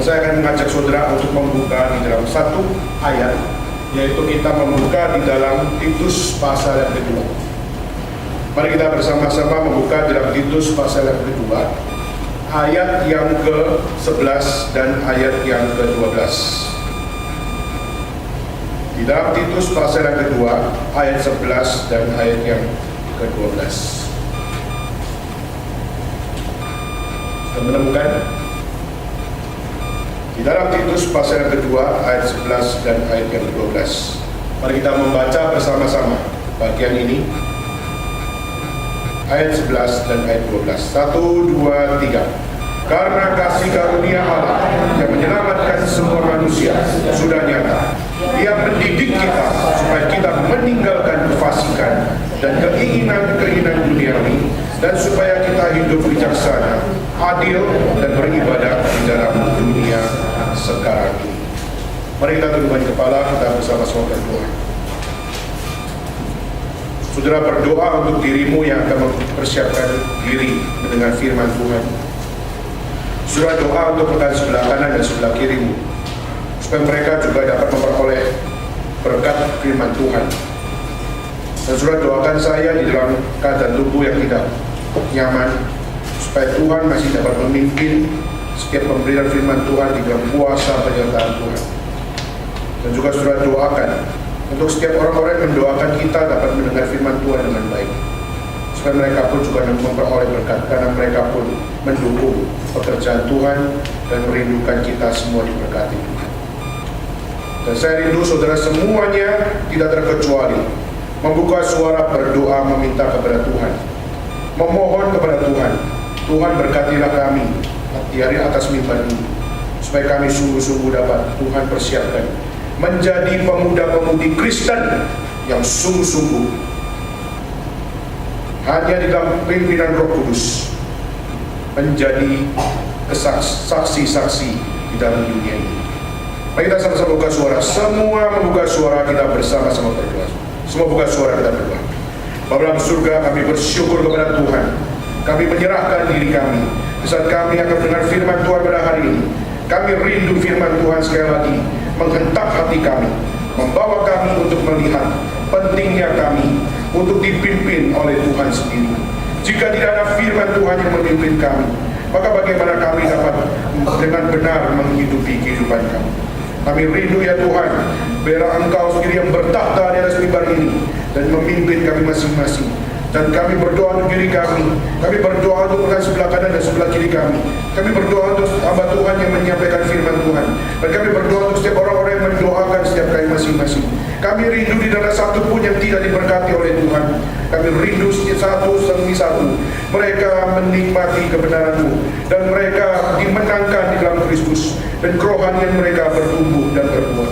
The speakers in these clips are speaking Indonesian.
saya akan mengajak saudara untuk membuka di dalam satu ayat, yaitu kita membuka di dalam Titus pasal yang kedua. Mari kita bersama-sama membuka dalam Titus pasal yang kedua, ayat yang ke-11 dan ayat yang ke-12. Di dalam Titus pasal yang kedua, ayat 11 dan ayat yang ke-12. Sudah menemukan? Di dalam Titus pasal yang kedua, ayat 11 dan ayat yang ke-12. Mari kita membaca bersama-sama bagian ini. Ayat 11 dan ayat 12. 1, 2, 3. Karena kasih karunia Allah yang menyelamatkan semua manusia sudah nyata. Dia mendidik kita supaya kita meninggalkan kefasikan dan keinginan-keinginan duniawi, dan supaya kita hidup bijaksana, adil, dan beribadah di dalam dunia sekarang ini. Mari kita tundukkan kepala, kita bersama-sama berdoa. Saudara, berdoa untuk dirimu yang akan mempersiapkan diri mendengar firman Tuhan. Saudara, doa untuk rekan sebelah kanan dan sebelah kirimu, supaya mereka juga dapat memperoleh berkat firman Tuhan. Dan saudara, doakan saya di dalam keadaan tubuh yang tidak nyaman, supaya Tuhan masih dapat memimpin setiap pemberian firman Tuhan di dalam kuasa penyertaan Tuhan. Dan juga saudara, doakan untuk setiap orang-orang yang mendoakan kita dapat mendengar firman Tuhan dengan baik, supaya mereka pun juga memperoleh berkat, karena mereka pun mendukung pekerjaan Tuhan dan merindukan kita semua diberkati Tuhan. Dan saya rindu saudara semuanya tidak terkecuali membuka suara berdoa meminta kepada Tuhan, memohon kepada Tuhan. Tuhan, berkatilah kami di hari atas mimbar ini, supaya kami sungguh-sungguh dapat Tuhan persiapkan menjadi pemuda-pemudi Kristen yang sungguh-sungguh hanya di dalam pimpinan Roh Kudus menjadi saksi-saksi di dalam dunia ini. Mari kita sama-sama buka suara, semua membuka suara, kita bersama-sama berdoa. Semua buka suara, kita berdoa. Bapa dalam surga, kami bersyukur kepada Tuhan. Kami menyerahkan diri kami di saat kami akan mendengar firman Tuhan pada hari ini. Kami rindu firman Tuhan sekali lagi menghentak hati kami, membawa kami untuk melihat pentingnya kami untuk dipimpin oleh Tuhan sendiri. Jika tidak ada firman Tuhan yang memimpin kami, maka bagaimana kami dapat dengan benar menghidupi kehidupan kami? Kami rindu ya Tuhan, biarlah Engkau sendiri yang bertakhta di atas mimbar ini dan memimpin kami masing-masing. Dan kami berdoa untuk diri kami, kami berdoa untuk rekan sebelah kanan dan sebelah kiri kami. Kami berdoa untuk hamba Tuhan yang menyampaikan firman Tuhan. Dan kami berdoa untuk setiap orang-orang yang mendoakan setiap kami masing-masing. Kami rindu di dalam satu pun yang tidak diberkati oleh Tuhan. Kami rindu satu demi satu mereka menikmati kebenaran-Mu, dan mereka dimenangkan di dalam Kristus, dan kerohanian mereka bertumbuh dan berbuah.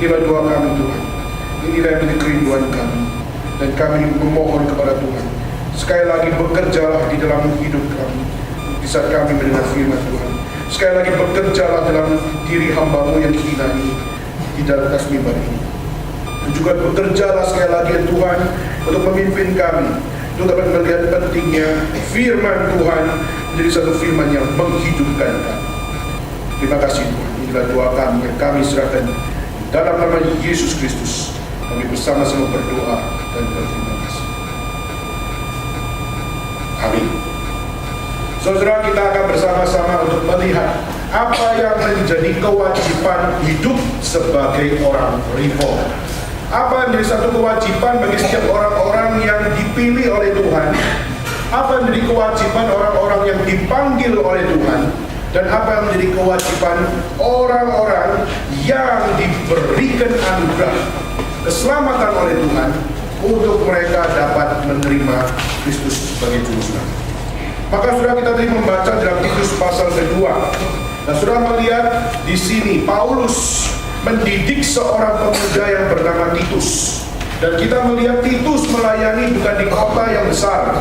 Inilah doa kami Tuhan, inilah yang menjadi kerinduan kami. Dan kami memohon kepada Tuhan, sekali lagi bekerjalah di dalam hidup kami di saat kami mendengar firman Tuhan. Sekali lagi bekerjalah dalam diri hamba-Mu yang hina ini di dalam atas mimbar ini. Dan juga bekerjalah sekali lagi ya Tuhan untuk memimpin kami, untuk dapat melihat pentingnya firman Tuhan menjadi satu firman yang menghidupkan kami. Terima kasih Tuhan. Inilah doa kami yang kami serahkan dalam nama Yesus Kristus. Kami bersama-sama berdoa dan berterima kasih. Amin. Saudara, kita akan bersama-sama untuk melihat apa yang menjadi kewajiban hidup sebagai orang reform. Apa yang menjadi satu kewajiban bagi setiap orang-orang yang dipilih oleh Tuhan? Apa yang menjadi kewajiban orang-orang yang dipanggil oleh Tuhan? Dan apa yang menjadi kewajiban orang-orang yang diberikan anugerah keselamatan oleh Tuhan untuk mereka dapat menerima Kristus sebagai juru selamat? Maka sudah kita tadi membaca dalam Titus pasal kedua, dan sudah melihat di sini Paulus mendidik seorang pemuda yang bernama Titus. Dan kita melihat Titus melayani bukan di kota yang besar.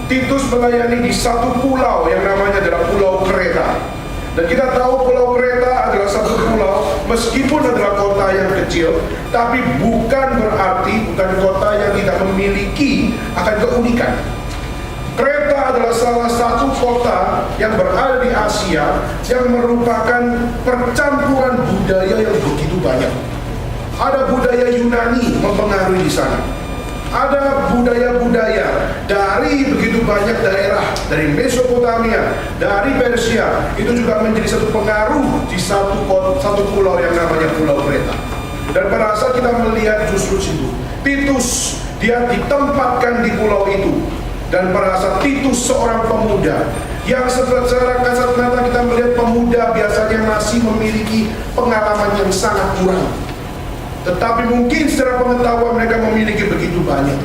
Titus melayani di satu pulau yang namanya adalah Pulau Kreta. Dan kita tahu Pulau Kreta adalah satu pulau, meskipun adalah kota yang kecil, tapi bukan berarti bukan kota yang tidak memiliki akan keunikan. Kreta adalah salah satu kota yang berada di Asia yang merupakan percampuran budaya yang begitu banyak. Ada budaya Yunani mempengaruhi di sana. Ada budaya-budaya dari begitu banyak daerah, dari Mesopotamia, dari Persia, itu juga menjadi satu pengaruh di satu pulau yang namanya Pulau Kreta. Dan pada saat kita melihat justru situ, Titus dia ditempatkan di pulau itu. Dan pada saat Titus seorang pemuda yang secara kasat mata kita melihat pemuda biasanya masih memiliki pengalaman yang sangat kurang. Tetapi mungkin secara pengetahuan mereka memiliki begitu banyak.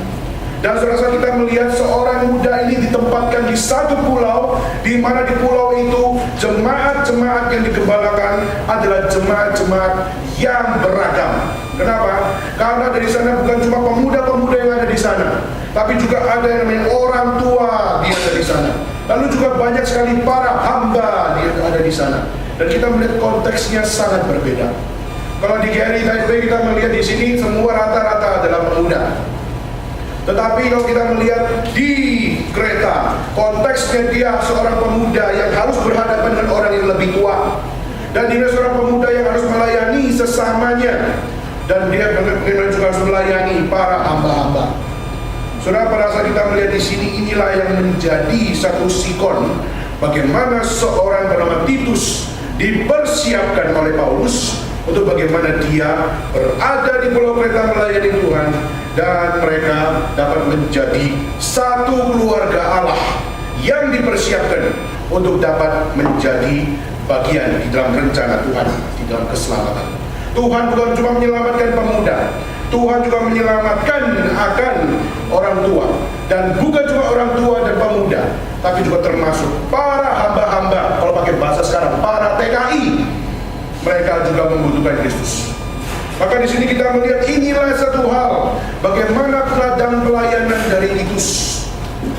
Dan saudara kita melihat seorang muda ini ditempatkan di satu pulau, di mana di pulau itu jemaat-jemaat yang digembalakan adalah jemaat-jemaat yang beragam. Kenapa? Karena dari sana bukan cuma pemuda-pemuda yang ada di sana, tapi juga ada yang namanya orang tua dia ada di sana. Lalu juga banyak sekali para hamba dia ada di sana. Dan kita melihat konteksnya sangat berbeda. Kalau di GRI Taipei kita melihat di sini semua rata-rata adalah pemuda. Tetapi kalau kita melihat di Kreta, konteksnya dia seorang pemuda yang harus berhadapan dengan orang yang lebih tua. Dan dia seorang pemuda yang harus melayani sesamanya. Dan dia benar-benar juga harus melayani para hamba-hamba. Saudara, pada saat kita melihat di sini, inilah yang menjadi satu sikon bagaimana seorang bernama Titus dipersiapkan oleh Paulus untuk bagaimana dia berada di Pulau Kreta melayani Tuhan, dan mereka dapat menjadi satu keluarga Allah yang dipersiapkan untuk dapat menjadi bagian di dalam rencana Tuhan, di dalam keselamatan. Tuhan bukan cuma menyelamatkan pemuda, Tuhan juga menyelamatkan akan orang tua. Dan bukan cuma orang tua dan pemuda, tapi juga termasuk para hamba-hamba, kalau pakai bahasa sekarang, para TKI. Mereka juga membutuhkan Kristus. Maka di sini kita melihat inilah satu hal, bagaimana ladang pelayanan dari Titus.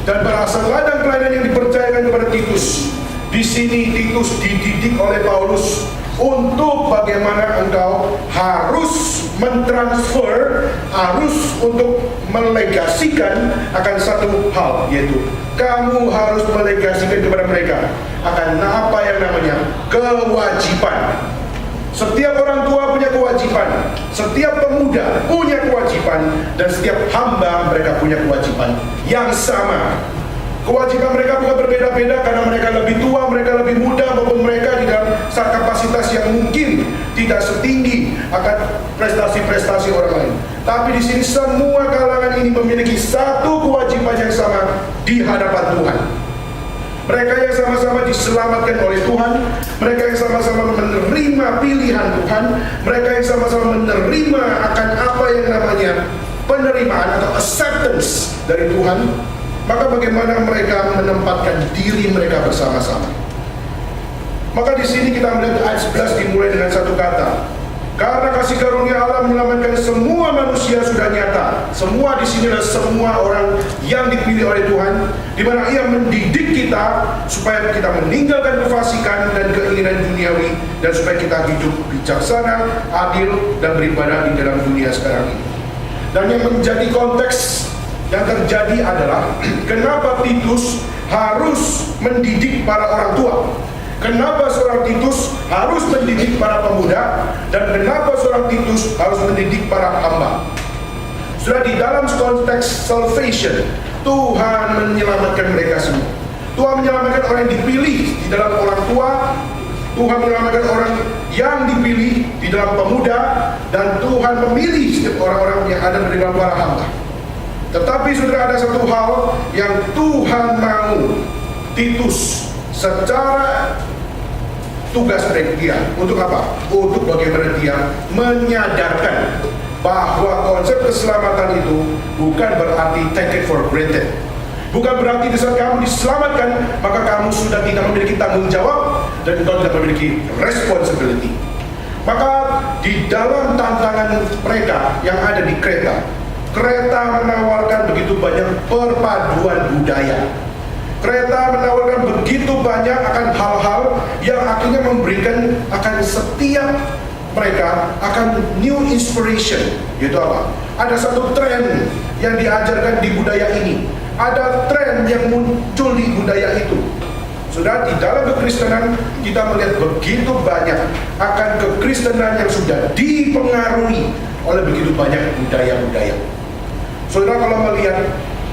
Dan berasal ladang pelayanan yang dipercayakan kepada Titus. Di sini Titus dididik oleh Paulus untuk bagaimana engkau harus mentransfer, harus untuk melegasikan akan satu hal, yaitu kamu harus melegasikan kepada mereka akan apa yang namanya kewajiban. Setiap orang tua punya kewajiban, setiap pemuda punya kewajiban, dan setiap hamba mereka punya kewajiban yang sama. Kewajiban mereka bukan berbeda-beda karena mereka lebih tua, mereka lebih muda, maupun mereka di dalam kapasitas yang mungkin tidak setinggi akan prestasi-prestasi orang lain. Tapi di sini semua kalangan ini memiliki satu kewajiban yang sama di hadapan Tuhan. Mereka yang sama-sama diselamatkan oleh Tuhan, mereka yang sama-sama menerima pilihan Tuhan, mereka yang sama-sama menerima akan apa yang namanya penerimaan atau acceptance dari Tuhan. Maka bagaimana mereka menempatkan diri mereka bersama-sama. Maka di sini kita melihat ayat 11 dimulai dengan satu kata. Karena kasih karunia Allah menyelamatkan semua manusia sudah nyata. Semua di sini adalah semua orang yang dipilih oleh Tuhan, di mana Ia mendidik kita supaya kita meninggalkan kefasikan dan keinginan duniawi, dan supaya kita hidup bijaksana, adil, dan beribadah di dalam dunia sekarang ini. Dan yang menjadi konteks yang terjadi adalah kenapa Titus harus mendidik para orang tua. Kenapa seorang Titus harus mendidik para pemuda, dan kenapa seorang Titus harus mendidik para hamba? Sudah di dalam konteks salvation, Tuhan menyelamatkan mereka semua. Tuhan menyelamatkan orang yang dipilih di dalam orang tua, Tuhan menyelamatkan orang yang dipilih di dalam pemuda, dan Tuhan memilih setiap orang-orang yang ada di dalam para hamba. Tetapi sudah ada satu hal yang Tuhan mau Titus secara tugas dia untuk apa? Untuk bagaimana dia menyadarkan bahwa konsep keselamatan itu bukan berarti take it for granted. Bukan berarti di saat kamu diselamatkan maka kamu sudah tidak memiliki tanggung jawab dan engkau tidak memiliki responsibility. Maka di dalam tantangan mereka yang ada di Kreta menawarkan begitu banyak perpaduan budaya. Kreta menawarkan begitu banyak akan hal-hal yang akhirnya memberikan akan setiap mereka akan new inspiration. Yaitu apa? Ada satu tren yang diajarkan di budaya ini. Ada tren yang muncul di budaya itu. Saudara, di dalam kekristenan kita melihat begitu banyak akan kekristenan yang sudah dipengaruhi oleh begitu banyak budaya-budaya. Saudara, kalau melihat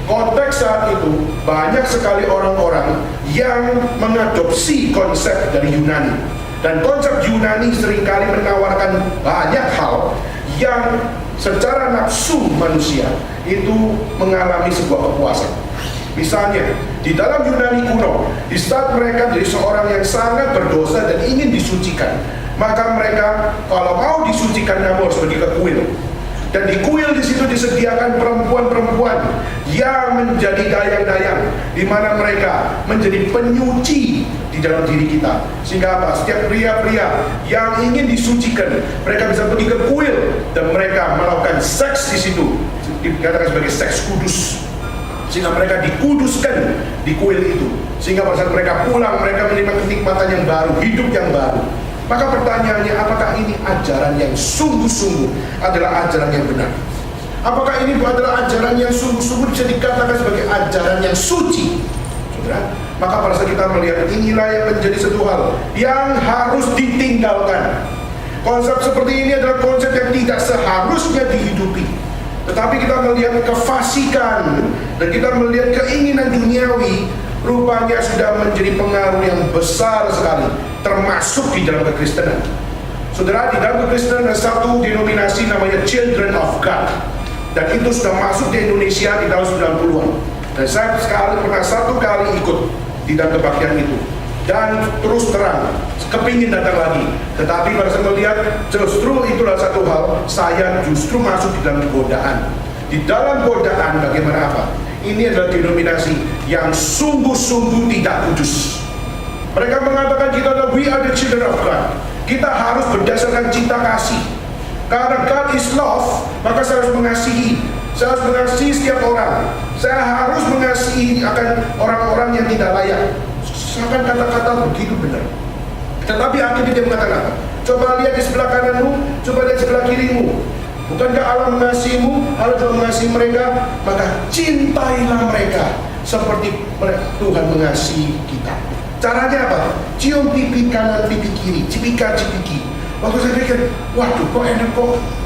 konteks saat itu, banyak sekali orang-orang yang mengadopsi konsep dari Yunani. Dan konsep Yunani seringkali menawarkan banyak hal yang secara nafsu manusia itu mengalami sebuah kepuasan. Misalnya, di dalam Yunani kuno, di saat mereka menjadi seorang yang sangat berdosa dan ingin disucikan, maka mereka kalau mau disucikan harus pergi ke kuil. Dan di kuil di situ disediakan perempuan-perempuan yang menjadi dayang-dayang, di mana mereka menjadi penyuci di dalam diri kita. Sehingga apa? Setiap pria-pria yang ingin disucikan, mereka bisa pergi ke kuil dan mereka melakukan seks di situ, dikatakan sebagai seks kudus. Sehingga mereka dikuduskan di kuil itu. Sehingga pada saat mereka pulang, mereka menerima kenikmatan yang baru, hidup yang baru. Maka pertanyaannya, apakah ini ajaran yang sungguh-sungguh adalah ajaran yang benar? Apakah ini adalah ajaran yang sungguh-sungguh bisa dikatakan sebagai ajaran yang suci? Saudara, maka pada saat kita melihat, inilah yang menjadi satu hal yang harus ditinggalkan. Konsep seperti ini adalah konsep yang tidak seharusnya dihidupi. Tetapi kita melihat kefasikan dan kita melihat keinginan duniawi rupanya sudah menjadi pengaruh yang besar sekali, termasuk di dalam kekristenan. Saudara, di dalam kekristenan ada satu denominasi namanya Children of God, dan itu sudah masuk di Indonesia di tahun 90-an. Dan saya pernah satu kali ikut di dalam kebaktian itu, dan terus terang kepingin datang lagi. Tetapi pada saat melihat, justru itulah satu hal, saya justru masuk di dalam godaan. Di dalam godaan bagaimana apa? Ini adalah denominasi yang sungguh-sungguh tidak kudus. Mereka mengatakan kita adalah we are the children of God. Kita harus berdasarkan cinta kasih. Karena God is love, maka saya harus mengasihi. Saya harus mengasihi setiap orang. Saya harus mengasihi akan orang-orang yang tidak layak. Akan kata-kata begitu benar. Tetapi akhirnya dia mengatakan apa? Coba lihat di sebelah kananmu, coba lihat di sebelah kirimu. Bukankah Allah mengasihimu, Allah juga mengasihi mereka? Maka cintailah mereka seperti Tuhan mengasihi kita. Caranya apa? Cium pipi kanan, pipi kiri, cipika-cipiki. Waktu saya pikir, waduh kok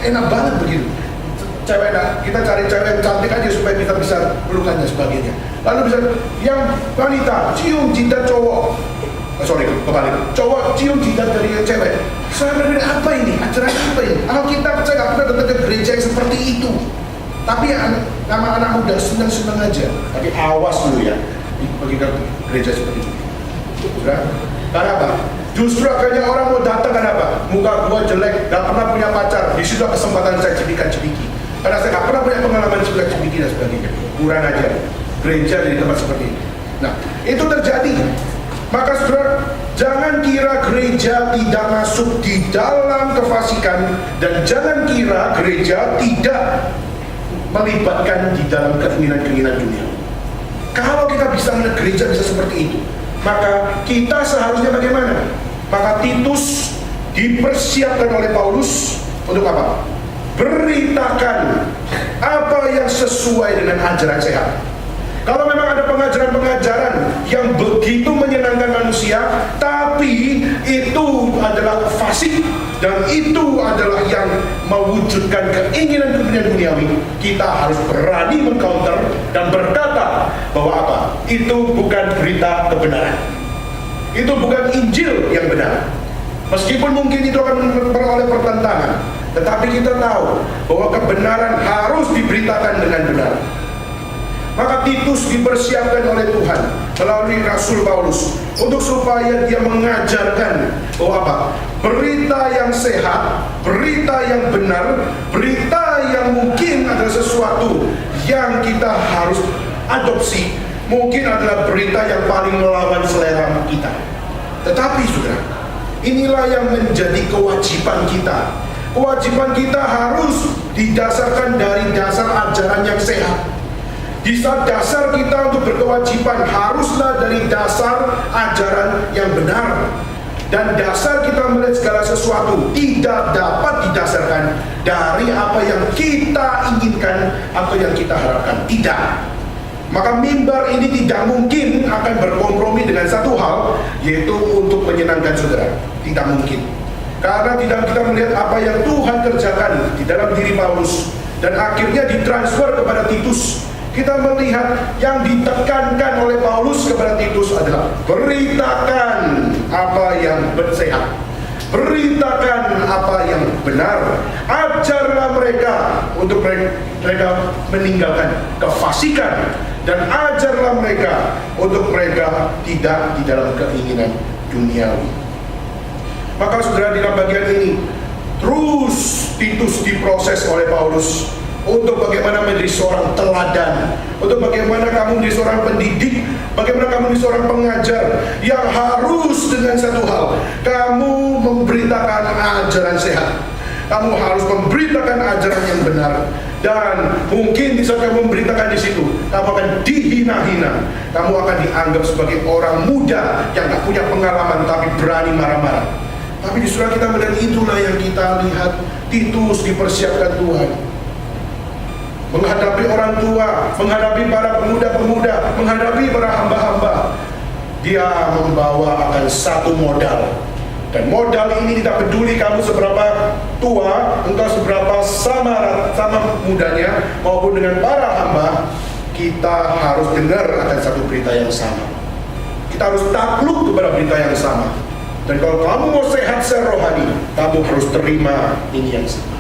enak banget begitu. Cewek kita cari cewek yang cantik aja supaya kita bisa pelukannya sebagainya. Lalu bisa yang wanita cium jidat cowok. Kebalik. Cowok cium jidat dari cewek. Saya berpikir, apa ini? Ajaran apa ini? Alkitab saya nggak pernah datang ke gereja yang seperti itu. Tapi nama anak muda senang-senang aja. Tapi awas dulu ya, pergi ke gereja seperti itu. Karena apa? Justru akhirnya orang mau datang karena apa? Muka gua jelek, nggak pernah punya pacar. Di situ kesempatan saya cipika-cipiki. Karena saya nggak pernah punya pengalaman cipika-cipiki dan sebagainya. Kurang aja. Gereja jadi tempat seperti ini. Nah, itu terjadi. Maka saudara, jangan kira gereja tidak masuk di dalam kefasikan, dan jangan kira gereja tidak melibatkan di dalam keinginan-keinginan dunia. Kalau kita bisa melihat gereja bisa seperti itu, maka kita seharusnya bagaimana? Maka Titus dipersiapkan oleh Paulus untuk apa? Beritakan apa yang sesuai dengan ajaran sehat. Kalau memang ada pengajaran-pengajaran yang begitu menyenangkan manusia, tapi itu adalah fasik dan itu adalah yang mewujudkan keinginan-keinginan duniawi, kita harus berani mengcounter dan berkata bahwa apa? Itu bukan berita kebenaran. Itu bukan Injil yang benar. Meskipun mungkin itu akan memperoleh pertentangan, tetapi kita tahu bahwa kebenaran harus diberitakan dengan benar. Maka Titus dipersiapkan oleh Tuhan melalui Rasul Paulus untuk supaya dia mengajarkan bahwa apa? Berita yang sehat, berita yang benar, berita yang mungkin adalah sesuatu yang kita harus adopsi, mungkin adalah berita yang paling melawan selera kita. Tetapi saudara, inilah yang menjadi kewajiban kita. Kewajiban kita harus didasarkan dari dasar ajaran yang sehat. Di saat dasar kita untuk berkewajiban haruslah dari dasar ajaran yang benar. Dan dasar kita melihat segala sesuatu tidak dapat didasarkan dari apa yang kita inginkan atau yang kita harapkan. Tidak. Maka mimbar ini tidak mungkin akan berkompromi dengan satu hal, yaitu untuk menyenangkan saudara. Tidak mungkin. Karena tidak kita melihat apa yang Tuhan kerjakan di dalam diri Paulus, dan akhirnya ditransfer kepada Titus. Kita melihat yang ditekankan oleh Paulus kepada Titus adalah beritakan apa yang sehat, beritakan apa yang benar, ajarlah mereka untuk mereka meninggalkan kefasikan, dan ajarlah mereka untuk mereka tidak di dalam keinginan duniawi. Maka saudara, di dalam bagian ini terus Titus diproses oleh Paulus untuk bagaimana menjadi seorang teladan, untuk bagaimana kamu menjadi seorang pendidik, bagaimana kamu menjadi seorang pengajar yang harus dengan satu hal, kamu memberitakan ajaran sehat, kamu harus memberitakan ajaran yang benar. Dan mungkin di saat kamu memberitakan di situ, kamu akan dihina-hina, kamu akan dianggap sebagai orang muda yang tak punya pengalaman tapi berani marah-marah. Tapi di surah kita melihat itulah yang kita lihat Titus dipersiapkan Tuhan menghadapi orang tua, menghadapi para pemuda-pemuda, menghadapi para hamba-hamba. Dia membawa akan satu modal, dan modal ini tidak peduli kamu seberapa tua, engkau seberapa sama mudanya maupun dengan para hamba, kita harus dengar akan satu berita yang sama. Kita harus takluk kepada berita yang sama. Dan kalau kamu mau sehat secara rohani, kamu harus terima ini yang sama.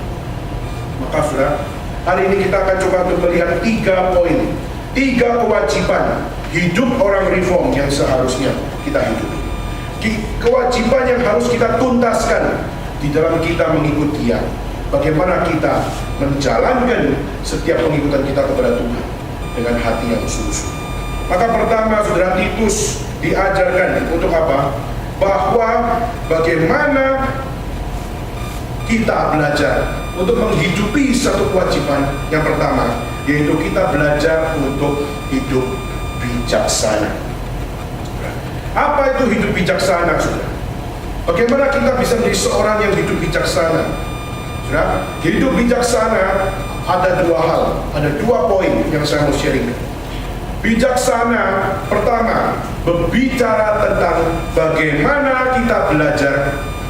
Maka saudara, hari ini kita akan coba untuk melihat 3 poin, 3 kewajiban hidup orang reform yang seharusnya kita hidupi. Kewajiban yang harus kita tuntaskan di dalam kita mengikut Dia. Bagaimana kita menjalankan setiap pengikutan kita kepada Tuhan dengan hati yang sungguh-sungguh. Maka pertama, saudara, Titus diajarkan untuk apa? Bahwa bagaimana kita belajar untuk menghidupi satu kewajiban yang pertama, yaitu kita belajar untuk hidup bijaksana. Apa itu hidup bijaksana, saudara? Bagaimana kita bisa menjadi seorang yang hidup bijaksana? Saudara, hidup bijaksana ada 2 hal, ada 2 poin yang saya mau sharing. Bijaksana pertama berbicara tentang bagaimana kita belajar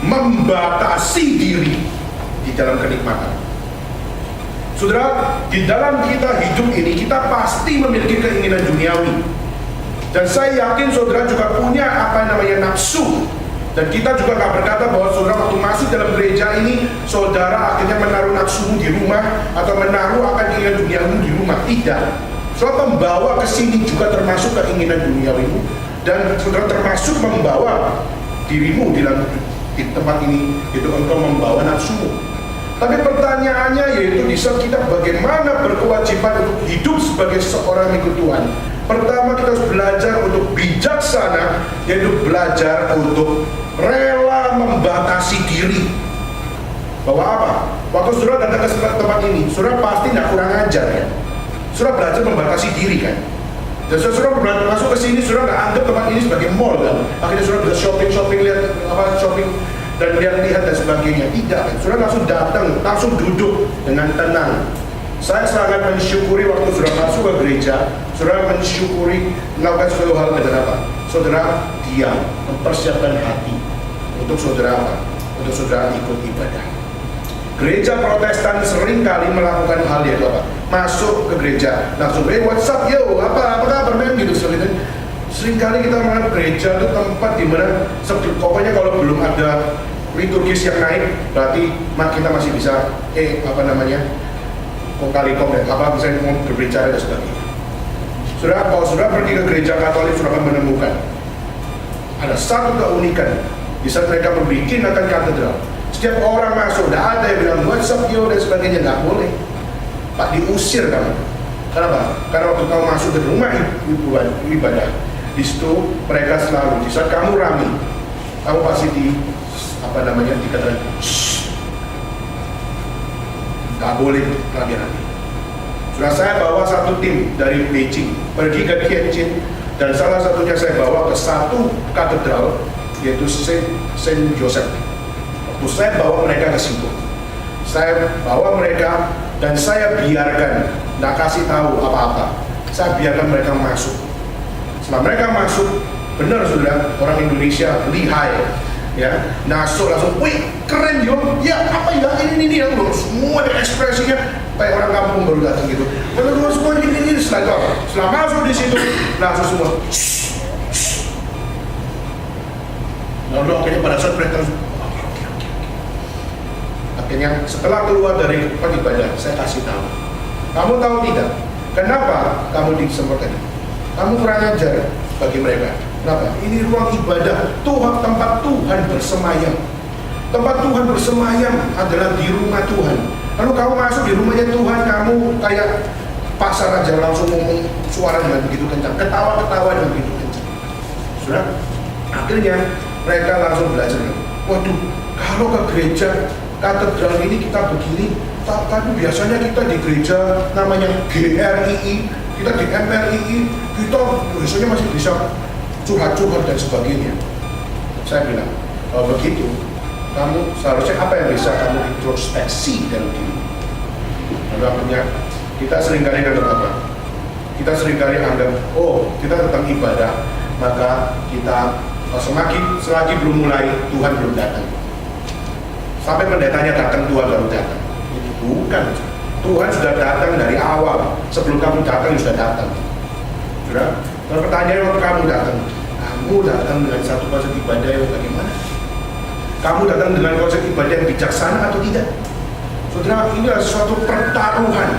membatasi diri di dalam kenikmatan. Saudara, di dalam kita hidup ini kita pasti memiliki keinginan duniawi. Dan saya yakin saudara juga punya apa namanya nafsu. Dan kita juga gak berkata bahwa saudara waktu masuk dalam gereja ini saudara akhirnya menaruh nafsumu di rumah atau menaruh akan keinginan duniawimu di rumah. Tidak. Saudara membawa ke sini juga termasuk keinginan duniawimu, dan saudara termasuk membawa dirimu di tempat ini, itu engkau membawa nafsumu. Tapi pertanyaannya yaitu di saat kita bagaimana berkewajiban untuk hidup sebagai seorang ikut Tuhan. Pertama, kita harus belajar untuk bijaksana, yaitu belajar untuk rela membatasi diri. Bahwa apa? Waktu saudara datang ke tempat ini, saudara pasti tidak kurang ajar ya. Saudara belajar membatasi diri kan. Dan saudara masuk ke sini, saudara nggak anggap tempat ini sebagai mall kan. Akhirnya saudara bisa shopping, lihat shopping dan lihat dan sebagainya. Tidak kan. Saudara langsung datang, langsung duduk dengan tenang. Saya sangat mensyukuri waktu saudara masuk ke gereja, saudara mensyukuri melakukan suatu hal dengan apa? Saudara diam, mempersiapkan hati untuk saudara apa? Untuk saudara ikut ibadah. Gereja Protestan sering kali melakukan hal yaitu apa? Masuk ke gereja, langsung what's up yo, apa kabar men gitu. Sering kali kita menganggap gereja itu tempat di mana pokoknya kalau belum ada liturgis yang naik, berarti kita masih bisa kali-kali dan apa misalnya mau berbicara dan sebagainya. Saudara, kalau saudara pergi ke gereja Katolik, saudara akan menemukan ada satu keunikan di saat mereka membuat akan katedral. Setiap orang masuk, tidak ada yang bilang WhatsApp yo dan sebagainya, nggak boleh. Pak, diusir kamu. Kenapa? Karena waktu kamu masuk ke rumah ibadah, di situ mereka selalu, di saat kamu rame, kamu pasti dikatakan nggak boleh lagi. Sudah saya bawa satu tim dari Beijing pergi ke Tianjin, dan salah satunya saya bawa ke satu katedral yaitu Saint Joseph. Waktu saya bawa mereka ke situ, saya bawa mereka dan saya biarkan, nggak kasih tahu apa-apa. saya biarkan mereka masuk. Setelah mereka masuk, benar saudara, orang Indonesia lihai, ya, masuk langsung, wih keren yo, ya apa ya ini yang semua ada ekspresinya kayak orang kampung baru datang gitu. Benar semua ini setelah masuk di situ langsung semua. Lalu akhirnya pada saat mereka akhirnya setelah keluar dari tempat ibadah, saya kasih tahu, kamu tahu tidak kenapa kamu disemprotkan? Kamu kurang ajar bagi mereka. Kenapa? Ini ruang ibadah, tempat Tuhan bersemayam. Tempat Tuhan bersemayam adalah di rumah Tuhan. Lalu kamu masuk di rumahnya Tuhan, kamu kayak pasar aja langsung ngomong suara dengan begitu kencang, ketawa-ketawa dengan begitu kencang. Sudah, akhirnya mereka langsung belajar. Waduh, kalau ke gereja katedral ini kita begini, tapi biasanya kita di gereja namanya GRII, kita di MRII, kita biasanya masih bisa curhat-curhat dan sebagainya. Saya bilang, kalau begitu, kamu seharusnya apa yang bisa kamu introspeksi dalam diri. Lalu akhirnya kita seringkali anggap apa? Kita seringkali anggap, oh kita tentang ibadah, maka kita selagi belum mulai, Tuhan belum datang. Sampai pendetanya datang, Tuhan baru datang. Bukan, Tuhan sudah datang dari awal. Sebelum kamu datang, sudah datang. Sudah? Dan pertanyaan waktu kamu datang dengan satu konsep ibadah yang bagaimana? Kamu datang dengan konsep ibadah yang bijaksana atau tidak? Saudara, ini adalah suatu pertaruhan.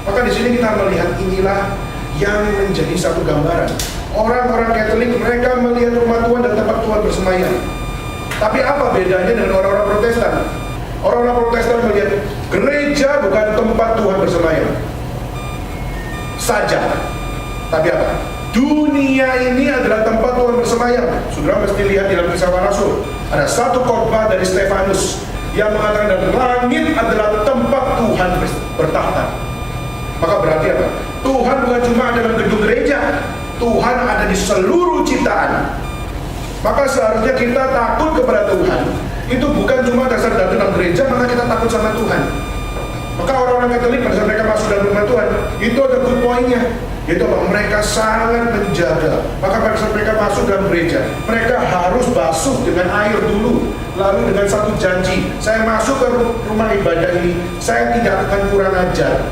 Maka di sini kita melihat inilah yang menjadi satu gambaran. Orang-orang Katolik mereka melihat rumah Tuhan dan tempat Tuhan bersemayam. Tapi apa bedanya dengan orang-orang Protestan? Orang-orang Protestan melihat gereja bukan tempat Tuhan bersemayam saja. Tapi apa? Dunia ini adalah tempat Tuhan bersemayam. Saudara mesti lihat di dalam Kisah Para Rasul. Ada satu khotbah dari Stefanus yang mengatakan langit adalah tempat Tuhan bertahta. Maka berarti apa? Tuhan bukan cuma ada dalam gedung gereja, Tuhan ada di seluruh ciptaan. Maka seharusnya kita takut kepada Tuhan. Itu bukan cuma dasar dalam gereja, maka kita takut sama Tuhan. Maka orang-orang Katolik pada saat mereka masuk dalam rumah Tuhan, itu ada good point-nya. Yaitu apa? Mereka sangat menjaga. Maka pada saat mereka masuk dalam gereja, mereka harus basuh dengan air dulu. Lalu dengan satu janji, saya masuk ke rumah ibadah ini, saya tidak akan kurang ajar.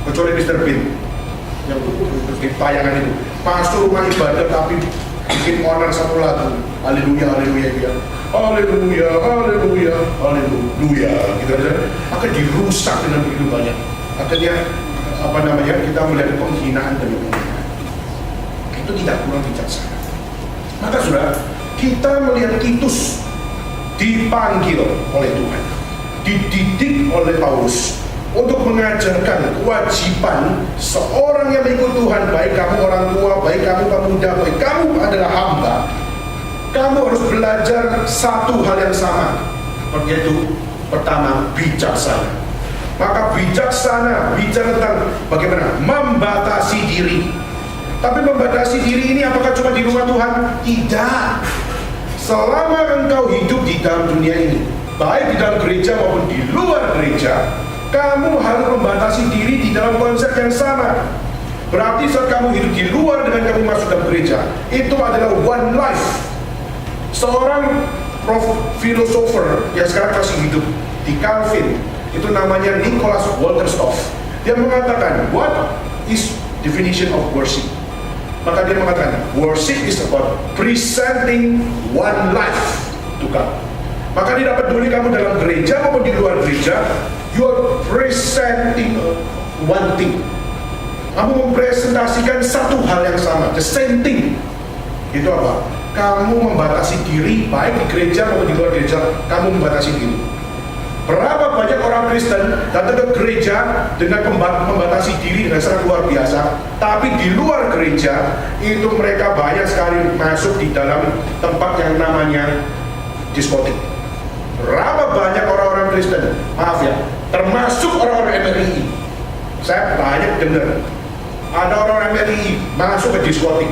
Kecuali Mr. Bean yang di tayangan itu masuk rumah ibadah tapi bikin honor satu lagu, haleluya haleluya dia, haleluya haleluya haleluya gitu aja, akan dirusak dengan begitu banyak. Akhirnya kita melihat penghinaan demi penghinaan. Itu tidak kurang bijaksana. Maka saudara, kita melihat Titus dipanggil oleh Tuhan, dididik oleh Paulus untuk mengajarkan kewajiban seorang yang mengikut Tuhan, baik kamu orang tua, baik kamu pemuda, baik kamu adalah hamba, kamu harus belajar satu hal yang sama, yaitu pertama, bijaksana. Maka bijaksana bicara tentang bagaimana membatasi diri. Tapi membatasi diri ini apakah cuma di rumah Tuhan? Tidak. Selama engkau hidup di dalam dunia ini, baik di dalam gereja maupun di luar gereja, kamu harus membatasi diri di dalam konsep yang sama. Berarti saat kamu hidup di luar dengan kamu masuk dalam gereja, itu adalah one life. Seorang filosofer yang sekarang masih hidup di Calvin, itu namanya Nicholas Wolterstorff. Dia mengatakan, what is definition of worship? Maka dia mengatakan, worship is about presenting one life to God. Maka tidak peduli kamu dalam gereja maupun di luar gereja, you are presenting one thing. Kamu mempresentasikan satu hal yang sama, the same thing. Itu apa? Kamu membatasi diri, baik di gereja maupun di luar gereja, kamu membatasi diri. Berapa banyak orang Kristen datang ke gereja dengan membatasi diri dengan sangat luar biasa, tapi di luar gereja itu mereka banyak sekali masuk di dalam tempat yang namanya diskotik. Berapa banyak orang-orang Kristen, maaf ya, termasuk orang-orang MRI, saya banyak dengar ada orang MRI masuk ke diskotik.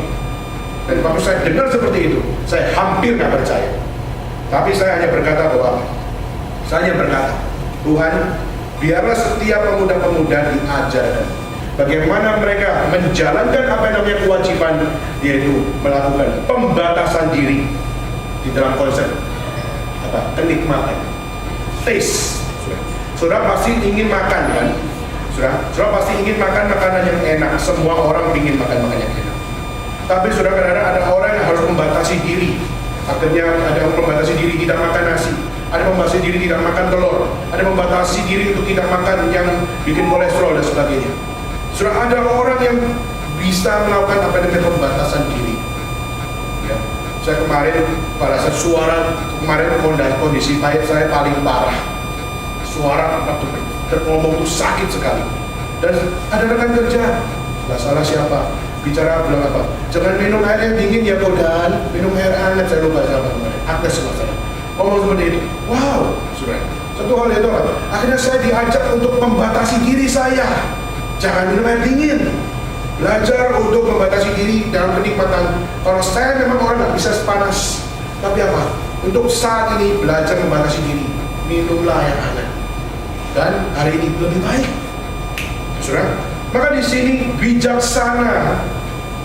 Dan waktu saya dengar seperti itu, saya hampir nggak percaya. Tapi saya hanya berkata bahwa Tuhan, biarlah setiap pemuda-pemuda diajarkan bagaimana mereka menjalankan apa yang namanya kewajiban, yaitu melakukan pembatasan diri di dalam konsep kenikmatan, taste. Saudara pasti ingin makan kan? Saudara pasti ingin makan makanan yang enak. Semua orang ingin makan makanan yang enak. Tapi saudara, kadang-kadang ada orang yang harus membatasi diri. Akhirnya ada yang membatasi diri tidak makan nasi, ada yang membatasi diri tidak makan telur, ada yang membatasi diri untuk tidak makan yang bikin kolesterol dan sebagainya. Saudara, ada orang yang bisa melakukan apa yang namanya pembatasan diri. Ya. Saya kemarin pada saat kondisi saya paling parah. Suara waktu ngomong itu sakit sekali. Dan ada rekan kerja, nggak salah siapa, bicara bilang apa? Jangan minum air yang dingin ya Kodan, minum air hangat. Saya lupa siapa kemarin. Agnes masalah. Ngomong seperti itu. Wow, sudah. Satu hal itu apa? Akhirnya saya diajak untuk membatasi diri saya. Jangan minum air dingin. Belajar untuk membatasi diri dalam kenikmatan. Kalau saya memang orang nggak bisa panas, tapi apa? Untuk saat ini belajar membatasi diri. Minumlah yang hangat. Dan hari ini lebih baik. Saudara, maka di sini bijaksana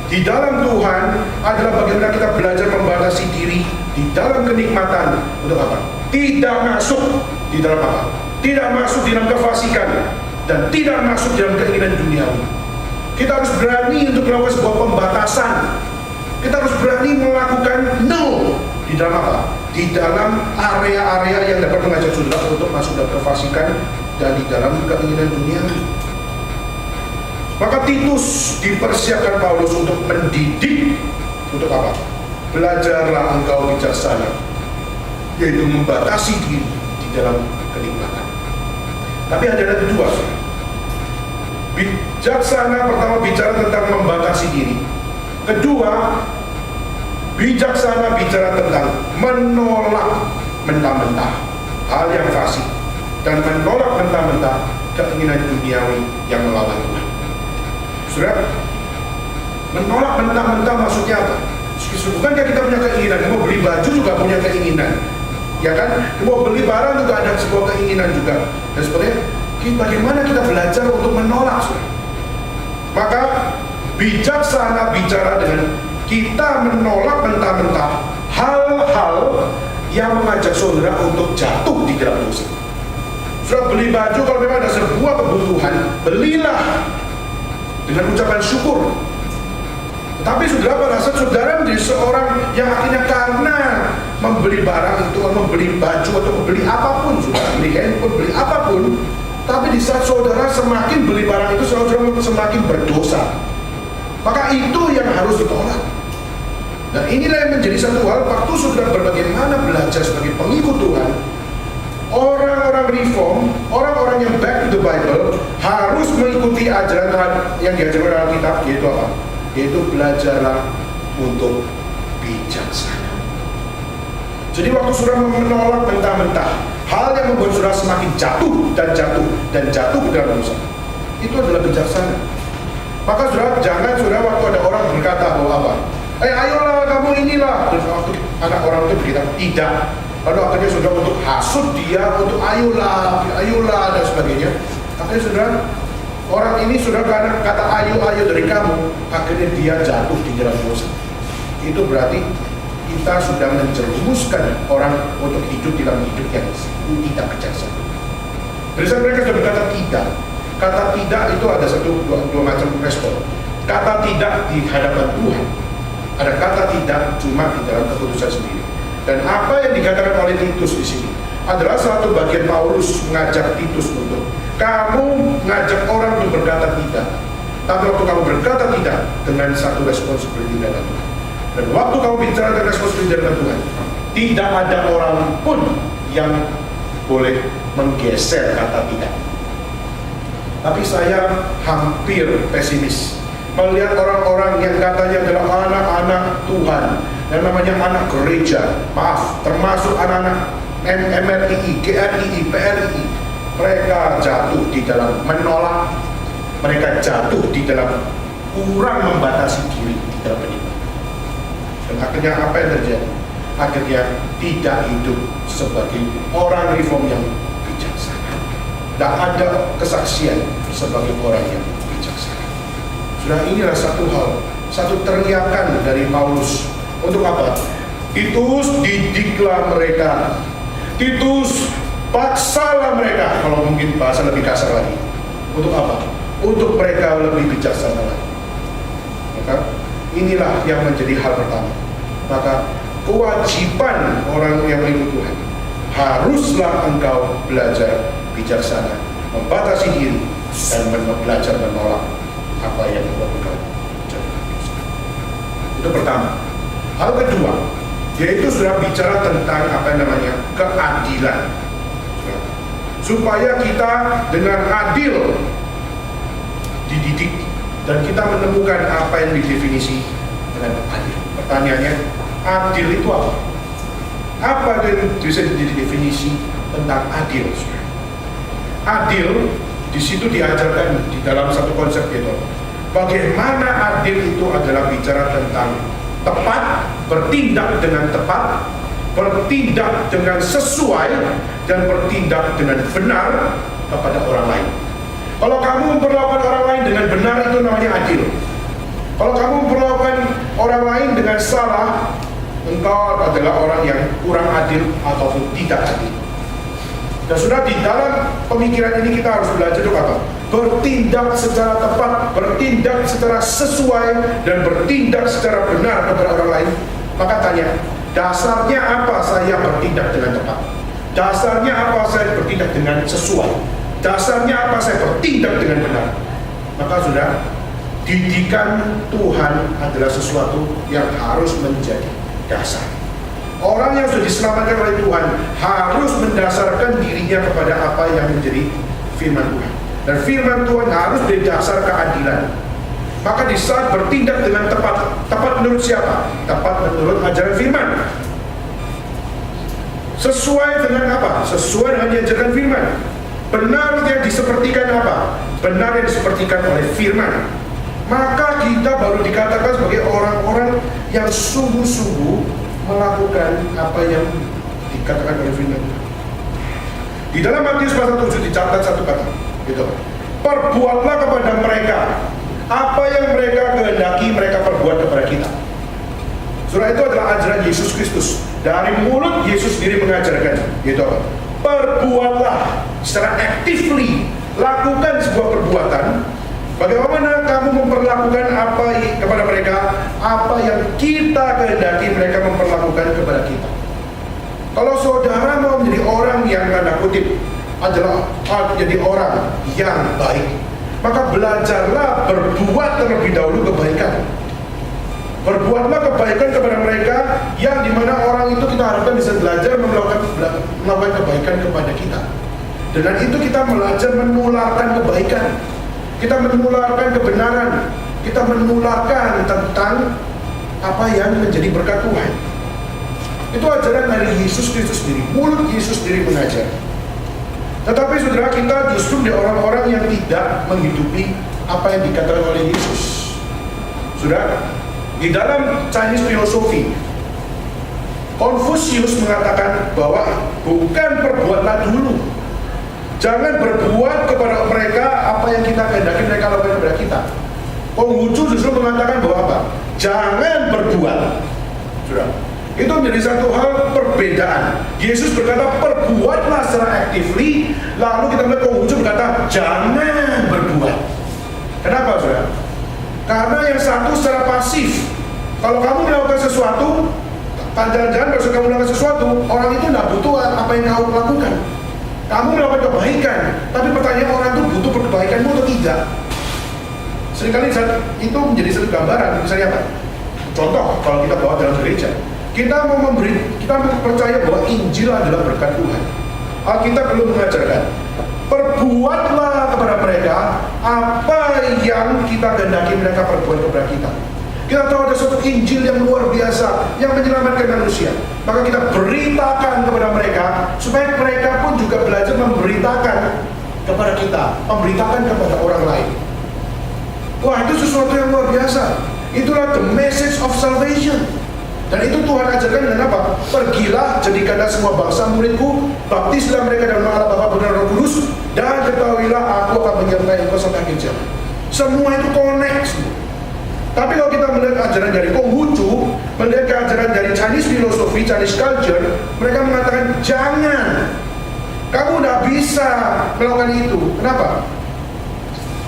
di dalam Tuhan adalah bagaimana kita belajar membatasi diri di dalam kenikmatan. Untuk apa? Tidak masuk di dalam apa? Tidak masuk di dalam kefasikan dan tidak masuk di dalam keinginan duniawi. Kita harus berani untuk melakukan sebuah pembatasan. Kita harus berani melakukan no di dalam apa? Di dalam area-area yang dapat mengajak saudara untuk masuk dalam kefasikan dan di dalam keinginan duniawi. Maka Titus dipersiapkan Paulus untuk mendidik. Untuk apa? Belajarlah engkau bijaksana, yaitu membatasi diri di dalam kenikmatan. Tapi ada kedua. Bijaksana pertama bicara tentang membatasi diri. Kedua, bijaksana bicara tentang menolak mentah-mentah hal yang fasik dan menolak mentah-mentah keinginan duniawi yang melawan Tuhan. Saudara, menolak mentah-mentah maksudnya apa? Bukankah kita punya keinginan? Mau beli baju juga punya keinginan, ya kan? Mau beli barang juga ada sebuah keinginan juga. Dan sebenarnya bagaimana kita belajar untuk menolak, saudara? Maka bijaksana bicara dengan kita menolak mentah-mentah hal-hal yang mengajak saudara untuk jatuh di dalam dosa. Saudara beli baju, kalau memang ada sebuah kebutuhan, belilah dengan ucapan syukur. Tapi saudara, pada saat saudara menjadi seorang yang akhirnya karena membeli barang itu, membeli baju atau membeli apapun, saudara beli handphone, beli apapun, tapi di saat saudara semakin beli barang itu, saudara semakin berdosa. Maka itu yang harus ditolak. Dan inilah yang menjadi satu hal waktu saudara bagaimana belajar sebagai pengikut Tuhan. Orang-orang reform, orang-orang yang back to the Bible harus mengikuti ajaran yang diajarkan dalam Alkitab, yaitu apa? Yaitu belajarlah untuk bijaksana. Jadi waktu saudara menolak mentah-mentah hal yang membuat saudara semakin jatuh dan jatuh ke dalam dosa, itu adalah bijaksana. Maka saudara, jangan saudara waktu ada orang berkata bahwa apa? Ayolah kamu inilah. Terus waktu anak orang itu berkata tidak. Lalu akhirnya saudara untuk hasut dia, untuk ayolah dan sebagainya. Akhirnya saudara, orang ini saudara karena kata ayo dari kamu, akhirnya dia jatuh di dalam dosa. Itu berarti kita sudah menjerumuskan orang untuk hidup dalam hidup yang tidak bijaksana. Dari saat mereka sudah berkata tidak. Kata tidak itu ada dua macam respon. Kata tidak di hadapan Tuhan. Ada kata tidak cuma di dalam keputusan sendiri. Dan apa yang dikatakan oleh Titus di sini adalah satu bagian Paulus mengajak Titus untuk kamu ngajak orang untuk berkata tidak. Tapi waktu kamu berkata tidak dengan satu responsibility dari Tuhan. Dan waktu kamu bicara dengan responsibility dari Tuhan, tidak ada orang pun yang boleh menggeser kata tidak. Tapi saya hampir pesimis melihat orang-orang yang katanya adalah anak-anak Tuhan, yang namanya anak gereja, maaf, termasuk anak-anak MRII, GRII, PRII, mereka jatuh di dalam menolak, mereka jatuh di dalam kurang membatasi diri di dalam penyimpan. Dan akhirnya apa yang terjadi? Akhirnya tidak hidup sebagai orang reform yang bijaksana. Tidak ada kesaksian sebagai orang yang bijaksana. Sudah, inilah satu hal, satu teriakan dari Paulus. Untuk apa? Titus, didiklah mereka. Titus, paksalah mereka. Kalau mungkin bahasa lebih kasar lagi. Untuk apa? Untuk mereka lebih bijaksana lagi. Maka inilah yang menjadi hal pertama. Maka kewajiban orang yang mengikut Tuhan, haruslah engkau belajar bijaksana, membatasi diri, dan belajar menolak apa yang membuat engkau jatuh dosa. Itu pertama. Hal kedua, yaitu sudah bicara tentang apa yang namanya keadilan. Supaya kita dengan adil dididik dan kita menemukan apa yang didefinisi dengan adil. Pertanyaannya, adil itu apa? Apa yang bisa didefinisi tentang adil? Adil di situ diajarkan di dalam satu konsep itu. Bagaimana adil itu adalah bicara tentang tepat, bertindak dengan tepat, bertindak dengan sesuai, dan bertindak dengan benar kepada orang lain. Kalau kamu memperlakukan orang lain dengan benar, itu namanya adil. Kalau kamu memperlakukan orang lain dengan salah, engkau adalah orang yang kurang adil ataupun tidak adil. Dan sudah di dalam pemikiran ini kita harus belajar untuk apa? Bertindak secara tepat, bertindak secara sesuai, dan bertindak secara benar kepada orang lain. Maka tanya, dasarnya apa saya bertindak dengan tepat? Dasarnya apa saya bertindak dengan sesuai? Dasarnya apa saya bertindak dengan benar? Maka sudah, didikan Tuhan adalah sesuatu yang harus menjadi dasar. Orang yang sudah diselamatkan oleh Tuhan harus mendasarkan dirinya kepada apa yang menjadi firman Tuhan. Dan firman Tuhan harus dari dasar keadilan. Maka di saat bertindak dengan tepat, tepat menurut siapa? Tepat menurut ajaran firman. Sesuai dengan apa? Sesuai dengan diajarkan firman. Benar yang disepertikan apa? Benar yang disepertikan oleh firman. Maka kita baru dikatakan sebagai orang-orang yang sungguh-sungguh melakukan apa yang dikatakan oleh firman. Di dalam Matius pasal 7 dicatat satu kata, gitu. Perbuatlah kepada mereka apa yang mereka kehendaki mereka perbuat kepada kita. Surah itu adalah ajaran Yesus Kristus. Dari mulut Yesus sendiri mengajarkan, gitu. Perbuatlah secara actively, lakukan sebuah perbuatan. Bagaimana kamu memperlakukan apa kepada mereka, apa yang kita kehendaki mereka memperlakukan kepada kita. Kalau saudara mau menjadi orang yang tanda kutip adalah menjadi orang yang baik, maka belajarlah berbuat terlebih dahulu kebaikan. Berbuatlah kebaikan kepada mereka yang dimana orang itu kita harapkan bisa belajar melakukan kebaikan kepada kita. Dengan itu kita belajar menularkan kebaikan. Kita menularkan kebenaran, kita menularkan tentang apa yang menjadi berkat Tuhan. Itu ajaran dari Yesus Kristus sendiri, mulut Yesus sendiri mengajar. Tetapi saudara, kita justru di orang-orang yang tidak menghidupi apa yang dikatakan oleh Yesus. Saudara, di dalam Chinese philosophy, Konfusius mengatakan bahwa bukan perbuatlah dulu. Jangan berbuat kepada mereka apa yang kita kehendaki mereka lakukan kepada kita. Konghucu justru mengatakan bahwa apa? Jangan berbuat. Sudah. Itu menjadi satu hal perbedaan. Yesus berkata perbuatlah secara actively, lalu kita melihat Konghucu berkata jangan berbuat. Kenapa, saudara? Karena yang satu secara pasif. Kalau kamu melakukan sesuatu, jangan-jangan kalau kamu melakukan sesuatu, orang itu tidak butuh apa yang kamu lakukan. Kamu melakukan kebaikan, tapi pertanyaan orang itu butuh kebaikanmu atau tidak. Seringkali itu menjadi satu gambaran. Misalnya apa? Contoh, kalau kita bawa dalam gereja, kita mau percaya bahwa Injil adalah berkat Tuhan. Alkitab perlu mengajarkan, perbuatlah kepada mereka apa yang kita kehendaki mereka perbuat kepada kita. Kita tahu ada suatu Injil yang luar biasa yang menyelamatkan manusia. Maka kita beritakan kepada mereka supaya mereka pun juga belajar memberitakan kepada kita, memberitakan kepada orang lain. Wah, itu sesuatu yang luar biasa. Itulah the message of salvation. Dan itu Tuhan ajarkan dengan apa? Pergilah, jadikanlah semua bangsa muridku, baptislah mereka dalam nama Allah Bapa, Putra, dan Roh Kudus, dan ketahuilah aku akan menyertai engkau sampai akhir zaman. Semua itu connect. Tapi kalau kita melihat ajaran dari Konghucu, melihat ajaran dari Chinese philosophy, Chinese culture, mereka mengatakan jangan, kamu tidak bisa melakukan itu. Kenapa?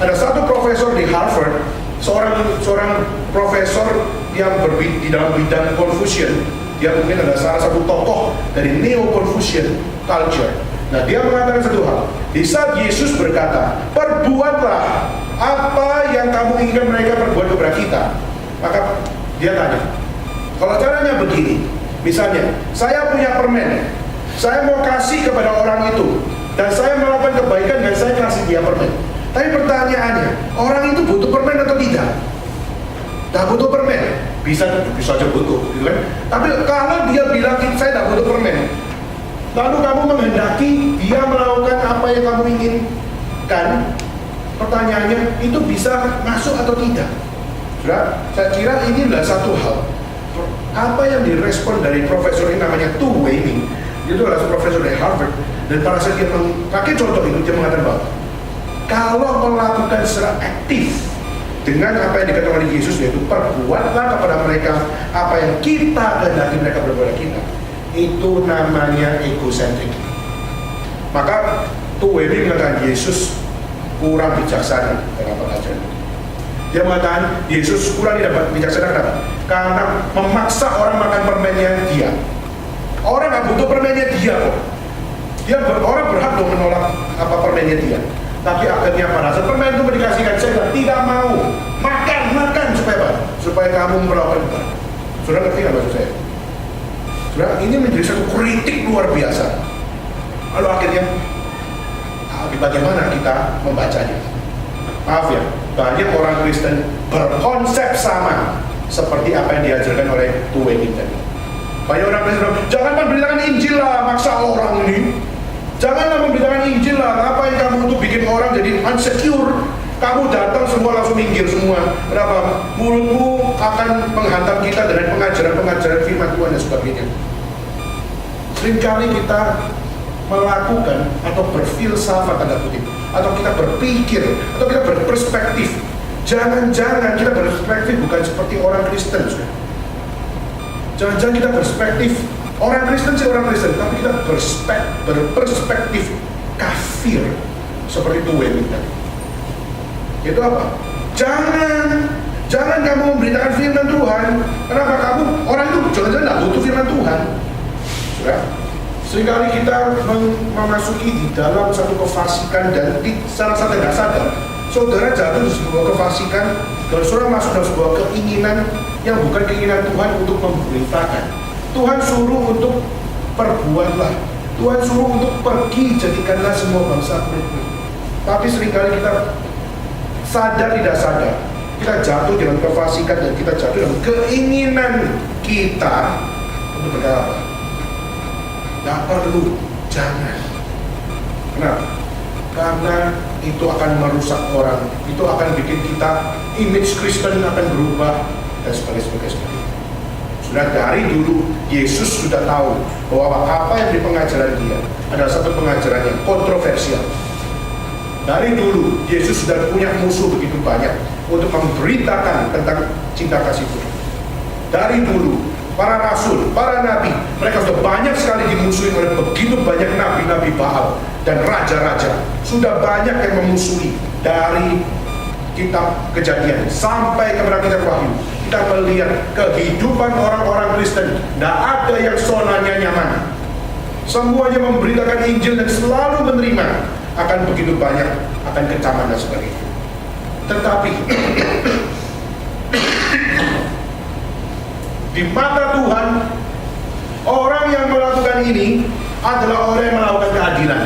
Ada satu profesor di Harvard, seorang profesor yang di dalam bidang Confucian. Dia mungkin adalah salah satu tokoh dari Neo-Confucian culture. Nah, dia mengatakan satu hal. Di saat Yesus berkata, perbuatlah apa yang kamu inginkan mereka perbuat kepada kita. Maka dia tanya, kalau caranya begini, misalnya, saya punya permen, saya mau kasih kepada orang itu, dan saya melakukan kebaikan dan saya kasih dia permen. Tapi pertanyaannya, orang itu butuh permen atau tidak? Tidak butuh permen. Bisa aja butuh, gitu kan? Tapi kalau dia bilang saya tidak butuh permen, lalu kamu menghendaki dia melakukan apa yang kamu inginkan, pertanyaannya itu bisa masuk atau tidak? Sudah, saya kira ini adalah satu hal. Apa yang direspon dari profesor ini namanya Tu Weiming. Dia itu adalah profesor dari Harvard, dan pada saat dia pakai contoh itu, dia mengatakan bahwa kalau melakukan secara aktif dengan apa yang dikatakan oleh Yesus, yaitu perbuatlah kepada mereka apa yang kita kehendaki mereka berbuat kita, itu namanya egosentrik. Maka Tu Weiming mengatakan Yesus kurang bijaksana dalam pengajaran. Dia mengatakan Yesus kurang bijaksana kenapa? Karena memaksa orang makan permennya dia. Orang nggak butuh permennya dia kok. Orang berhak dong menolak apa permennya dia. Tapi akhirnya pada saat permen itu dikasihkan, saya tidak mau. Makan supaya apa? Supaya kamu melakukan itu. Sudah ngerti nggak maksud saya? Sudah, ini menjadi satu kritik luar biasa. Lalu akhirnya, bagaimana kita membacanya? Maaf ya, banyak orang Kristen berkonsep sama seperti apa yang diajarkan oleh Tu Weiming tadi. Banyak orang Kristen bilang, jangan memberitakan Injil lah, maksa orang ini. Janganlah memberitakan Injil lah, ngapain kamu untuk bikin orang jadi insecure. Kamu datang semua langsung minggir semua. Kenapa? Mulutmu akan menghantam kita dengan pengajaran-pengajaran firman Tuhan dan sebagainya. Seringkali kita melakukan atau berfilsafat tanda kutip, atau kita berpikir, atau kita berperspektif. Jangan-jangan kita berperspektif bukan seperti orang Kristen. Jangan-jangan kita berperspektif orang Kristen sih orang Kristen, tapi kita berperspektif kafir seperti itu Weiming tadi. Itu apa? Jangan kamu memberitakan firman Tuhan. Kenapa? Kamu orang itu jangan-jangan tidak butuh firman Tuhan. Sudah. Seringkali kita memasuki di dalam satu kefasikan dan secara sadar tidak sadar saudara jatuh di sebuah kefasikan dan saudara masuk dalam sebuah keinginan yang bukan keinginan Tuhan untuk memberitakan. Tuhan suruh untuk perbuatlah. Tuhan suruh untuk pergi, jadikanlah semua bangsa murid-murid. Tapi seringkali kita sadar tidak sadar, kita jatuh dalam kefasikan dan kita jatuh dalam keinginan kita untuk berkata apa? Tidak perlu, jangan. Kenapa? Karena itu akan merusak orang, itu akan bikin kita, image Kristen akan berubah dan sebagainya. Sudah dari dulu Yesus sudah tahu bahwa apa yang di pengajaran dia adalah satu pengajaran yang kontroversial. Dari dulu Yesus sudah punya musuh begitu banyak untuk memberitakan tentang cinta kasih Tuhan. Dari dulu para rasul, para nabi, mereka sudah banyak sekali dimusuhi oleh begitu banyak nabi-nabi Baal dan raja-raja. Sudah banyak yang memusuhi dari kitab Kejadian sampai kepada kitab Wahyu. Kita melihat kehidupan orang-orang Kristen, tidak ada yang sonanya nyaman. Semuanya memberitakan Injil dan selalu menerima. Akan begitu banyak, akan kecaman dan sebagainya. Tetapi di mata Tuhan, orang yang melakukan ini adalah orang yang melakukan keadilan.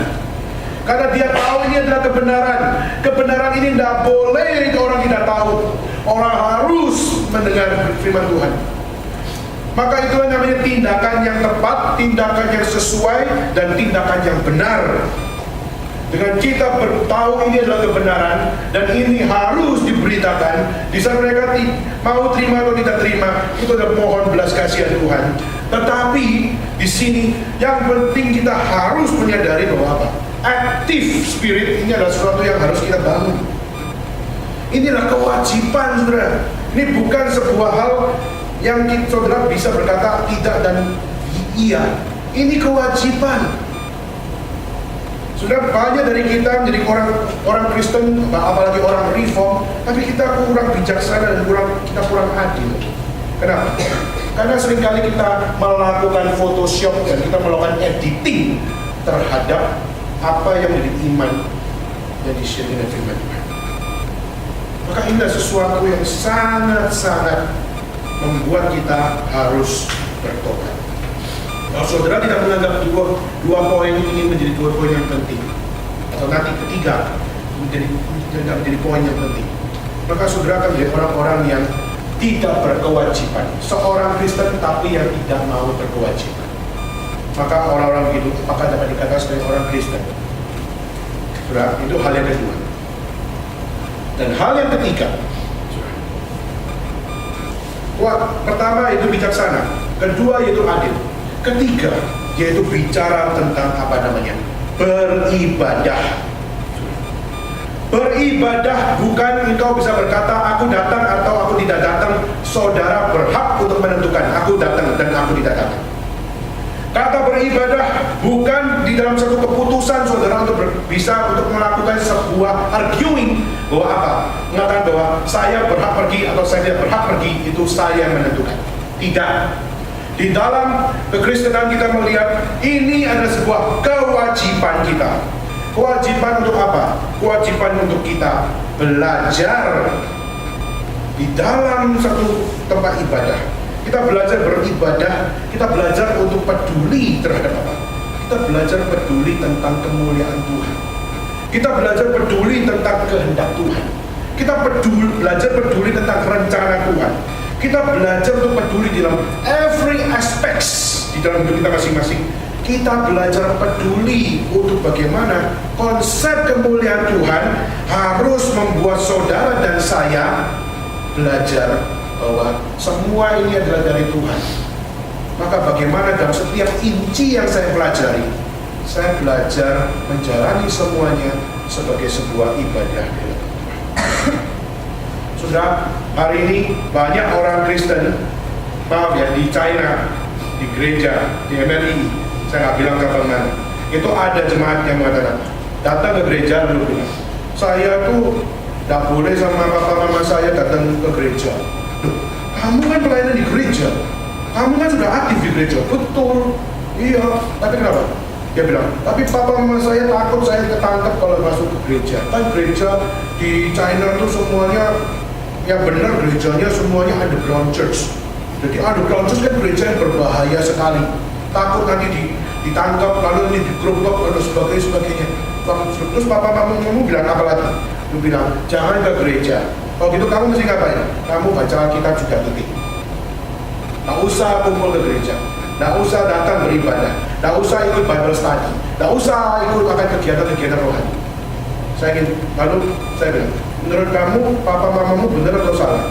Karena dia tahu ini adalah kebenaran. Kebenaran ini tidak boleh orang tidak tahu. Orang harus mendengar firman Tuhan. Maka itulah namanya tindakan yang tepat, tindakan yang sesuai, dan tindakan yang benar. Dengan kita bertahu ini adalah kebenaran dan ini harus diberitakan, di saat mereka mau terima atau tidak terima, itu adalah mohon belas kasihan Tuhan. Tetapi di sini yang penting kita harus menyadari bahwa apa? Active spirit ini adalah sesuatu yang harus kita bangun. Inilah kewajiban, saudara. Ini bukan sebuah hal yang saudara bisa berkata tidak dan iya. Ini kewajiban. Sudah banyak dari kita menjadi orang Kristen, apalagi orang Reform, tapi kita kurang bijaksana dan kita kurang adil. Kenapa? Karena seringkali kita melakukan Photoshop dan kita melakukan editing terhadap apa yang menjadi iman yang di-share dengan firman Tuhan. Maka inilah sesuatu yang sangat-sangat membuat kita harus bertobat. Kalau saudara tidak menganggap dua poin ini menjadi dua poin yang penting, atau nanti ketiga menjadi poin yang penting, maka saudara akan menjadi orang-orang yang tidak berkewajiban. Seorang Kristen tapi yang tidak mau berkewajiban. Maka orang-orang begitu apakah dapat dikatakan sebagai orang Kristen? Saudara, itu hal yang kedua. Dan hal yang ketiga, pertama itu bijaksana, kedua yaitu adil, ketiga yaitu bicara tentang beribadah. Beribadah bukan engkau bisa berkata aku datang atau aku tidak datang. Saudara berhak untuk menentukan aku datang dan aku tidak datang. Kata beribadah bukan di dalam satu keputusan saudara untuk bisa untuk melakukan sebuah arguing bahwa mengatakan bahwa saya berhak pergi atau saya tidak berhak pergi, itu saya menentukan. Tidak. Di dalam kekristenan kita melihat ini adalah sebuah kewajiban kita. Kewajiban untuk apa? Kewajiban untuk kita belajar di dalam satu tempat ibadah. Kita belajar beribadah, kita belajar untuk peduli terhadap apa? Kita belajar peduli tentang kemuliaan Tuhan. Kita belajar peduli tentang kehendak Tuhan. Kita belajar peduli tentang rencana Tuhan. Kita belajar untuk peduli di dalam every aspects di dalam hidup kita masing-masing. Kita belajar peduli untuk bagaimana konsep kemuliaan Tuhan harus membuat saudara dan saya belajar bahwa semua ini adalah dari Tuhan. Maka bagaimana dalam setiap inci yang saya pelajari, saya belajar menjalani semuanya sebagai sebuah ibadah dari Tuhan. Sudah, hari ini banyak orang Kristen, di China, di gereja, di MLI, saya nggak bilang kapan mana, itu ada jemaat yang mengatakan, datang ke gereja lalu bilang, saya tuh tidak boleh sama papa mama saya datang ke gereja. Duh, kamu kan pelayanan di gereja, kamu kan sudah aktif di gereja. Betul, iya, tapi kenapa? Dia bilang, tapi papa mama saya takut saya ketangkep kalau masuk ke gereja. Kan gereja di China tuh semuanya yang benar, gerejanya semuanya underground church. Jadi underground church kan gereja yang berbahaya sekali. Takut nanti ditangkap, lalu nanti digerobak dan sebagainya. Terus papa mamamu bilang apa lagi? Dia bilang, jangan ke gereja. Kalau gitu kamu mesti ngapain? Kamu baca Alkitab juga titik. Nggak usah kumpul ke gereja, nggak usah datang beribadah, nggak usah ikut Bible study, nggak usah ikut akan kegiatan-kegiatan rohani. Lalu saya bilang, menurut kamu papa mamamu benar atau salah?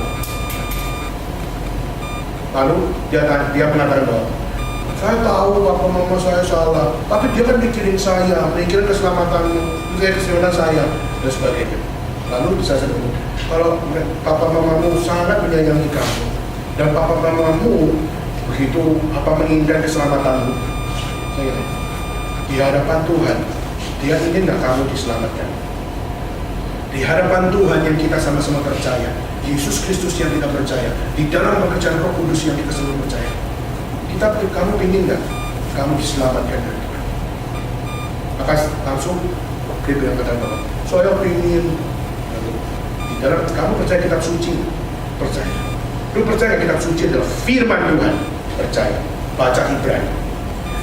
Lalu dia mengatakan bahwa saya tahu papa mama saya salah, tapi dia kan mikirin saya, mikirin keselamatan saya dan sebagainya. Lalu bisa saya bilang, kalau papa mamamu sangat menyayangi kamu dan papa mamamu begitu menginginkan keselamatanmu, saya di hadapan Tuhan, dia ingin nggak kamu diselamatkan? Di hadapan Tuhan yang kita sama-sama percaya, Yesus Kristus yang kita percaya, di dalam pekerjaan Roh Kudus yang kita semua percaya, kamu ingin nggak kamu diselamatkan dari Tuhan? Maka langsung dia bilang kata bahwa saya ingin. Di dalam kamu percaya kitab suci, percaya. Lu percaya kitab suci adalah firman Tuhan, percaya. Baca Ibrani.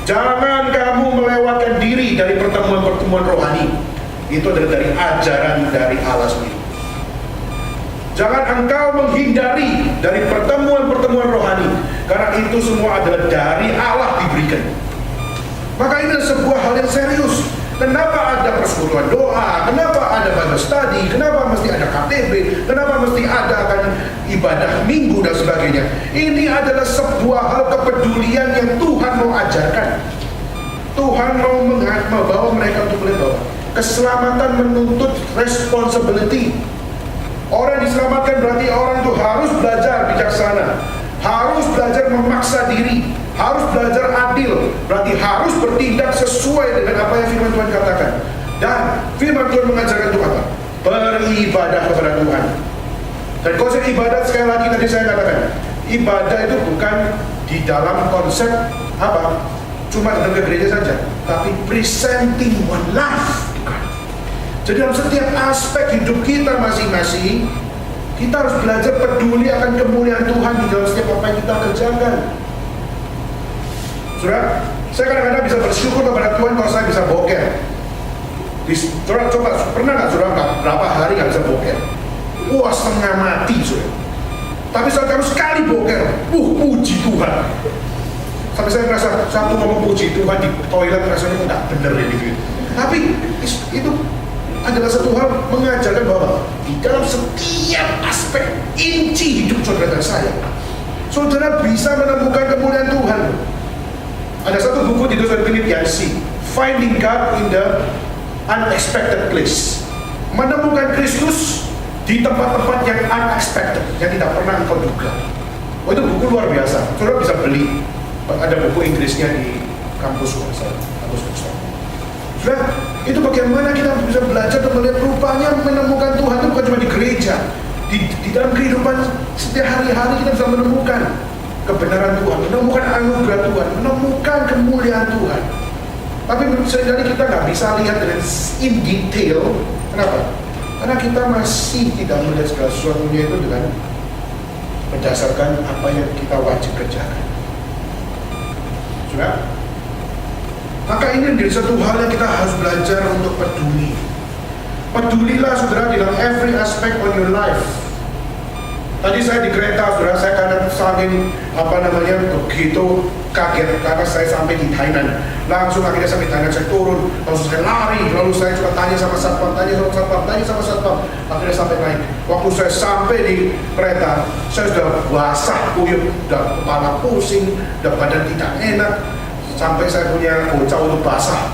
Jangan kamu melewatkan diri dari pertemuan-pertemuan rohani. Itu adalah dari ajaran dari Allah sendiri. Jangan engkau menghindari dari pertemuan-pertemuan rohani, karena itu semua adalah dari Allah diberikan. Maka ini adalah sebuah hal yang serius. Kenapa ada persekutuan doa? Kenapa ada Bible study? Kenapa mesti ada KTB? Kenapa mesti ada akan ibadah minggu dan sebagainya? Ini adalah sebuah hal kepedulian yang Tuhan mau ajarkan. Tuhan mau membawa mereka untuk melihat bahwa keselamatan menuntut responsibility. Orang diselamatkan berarti orang itu harus belajar bijaksana, harus belajar memaksa diri, harus belajar adil, berarti harus bertindak sesuai dengan apa yang firman Tuhan katakan. Dan firman Tuhan mengajarkan itu apa? Beribadah kepada Tuhan. Dan konsep ibadat sekali lagi tadi saya katakan, ibadah itu bukan di dalam konsep apa? Cuma datang ke gereja saja, tapi presenting one life. Jadi dalam setiap aspek hidup kita masing-masing, kita harus belajar peduli akan kemuliaan Tuhan di dalam setiap apa yang kita kerjakan. Saudara, saya kadang-kadang bisa bersyukur kepada Tuhan kalau saya bisa boker. Saudara coba, pernah nggak saudara berapa hari nggak bisa boker? Wah, setengah mati saudara. Tapi saat kamu sekali boker, puji Tuhan. Sampai saya merasa satu ngomong puji Tuhan di toilet rasanya nggak bener ya gitu. Tapi itu adalah satu hal mengajarkan bahwa di dalam setiap aspek inci hidup saudara dan saya, saudara bisa menemukan kemuliaan Tuhan. Ada satu buku ditulis oleh Philip Yancey, Finding God in the Unexpected Place. Menemukan Kristus di tempat-tempat yang unexpected, yang tidak pernah engkau duga. Oh, itu buku luar biasa. Saudara bisa beli. Ada buku Inggrisnya di kampus saya, kampus Kristen. Saudara, itu bagaimana kita bisa belajar dan melihat rupanya menemukan Tuhan itu bukan cuma di gereja, di dalam kehidupan setiap hari-hari kita bisa menemukan kebenaran Tuhan, menemukan anugerah Tuhan, menemukan kemuliaan Tuhan. Tapi seringkali kita nggak bisa lihat dengan in detail. Kenapa? Karena kita masih tidak melihat segala sesuatunya itu dengan berdasarkan apa yang kita wajib kerjakan. Sudah? Maka ini menjadi satu hal yang kita harus belajar untuk peduli. Pedulilah saudara dalam every aspect on your life. Tadi saya di kereta saudara, saya kadang saking begitu kaget karena saya sampai di Thailand. Langsung akhirnya sampai Thailand saya turun, langsung saya lari, lalu saya coba tanya sama satpam, akhirnya sampai naik. Waktu saya sampai di kereta, saya sudah basah kuyup, sudah kepala pusing, sudah badan tidak enak. Sampai saya punya bocah untuk basah.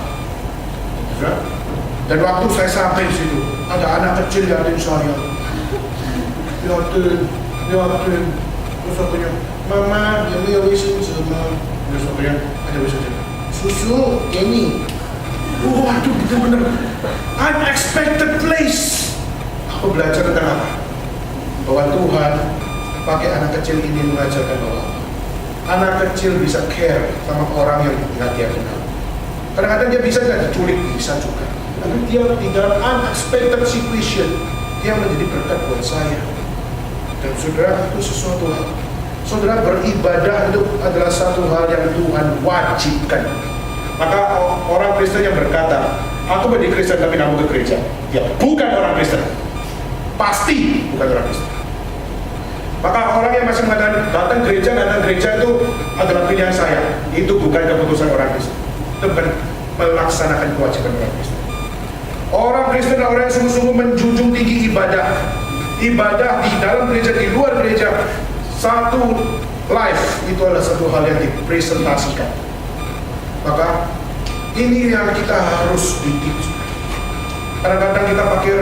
Dan waktu saya sampai di situ, ada anak kecil liatin saya. Liatin. Terus saya punya, Mama, yang mau wisung sama. Terus saya punya, ada wisung sama. Susu, ini. Waduh, bener-bener unexpected place. Aku belajar tentang apa? Bahwa Tuhan pakai anak kecil ini mengajarkan bahwa anak kecil bisa care sama orang yang tidak dia kenal. Kadang-kadang dia bisa nggak diculik, bisa juga. Tapi dia di dalam unexpected situation, dia menjadi berkat buat saya. Dan saudara, itu sesuatu hal. Saudara, beribadah itu adalah satu hal yang Tuhan wajibkan. Maka orang Kristen yang berkata, aku menjadi Kristen tapi kamu ke gereja, dia bukan orang Kristen. Pasti bukan orang Kristen. Maka orang yang masih mengatakan datang gereja itu adalah pilihan saya, itu bukan keputusan orang Kristen. Itu bukan melaksanakan kewajiban orang Kristen. Orang Kristen adalah orang yang sungguh-sungguh menjunjung tinggi ibadah. Ibadah di dalam gereja, di luar gereja, satu life itu adalah satu hal yang dipresentasikan. Maka ini yang kita harus didik. Kadang-kadang kita pakai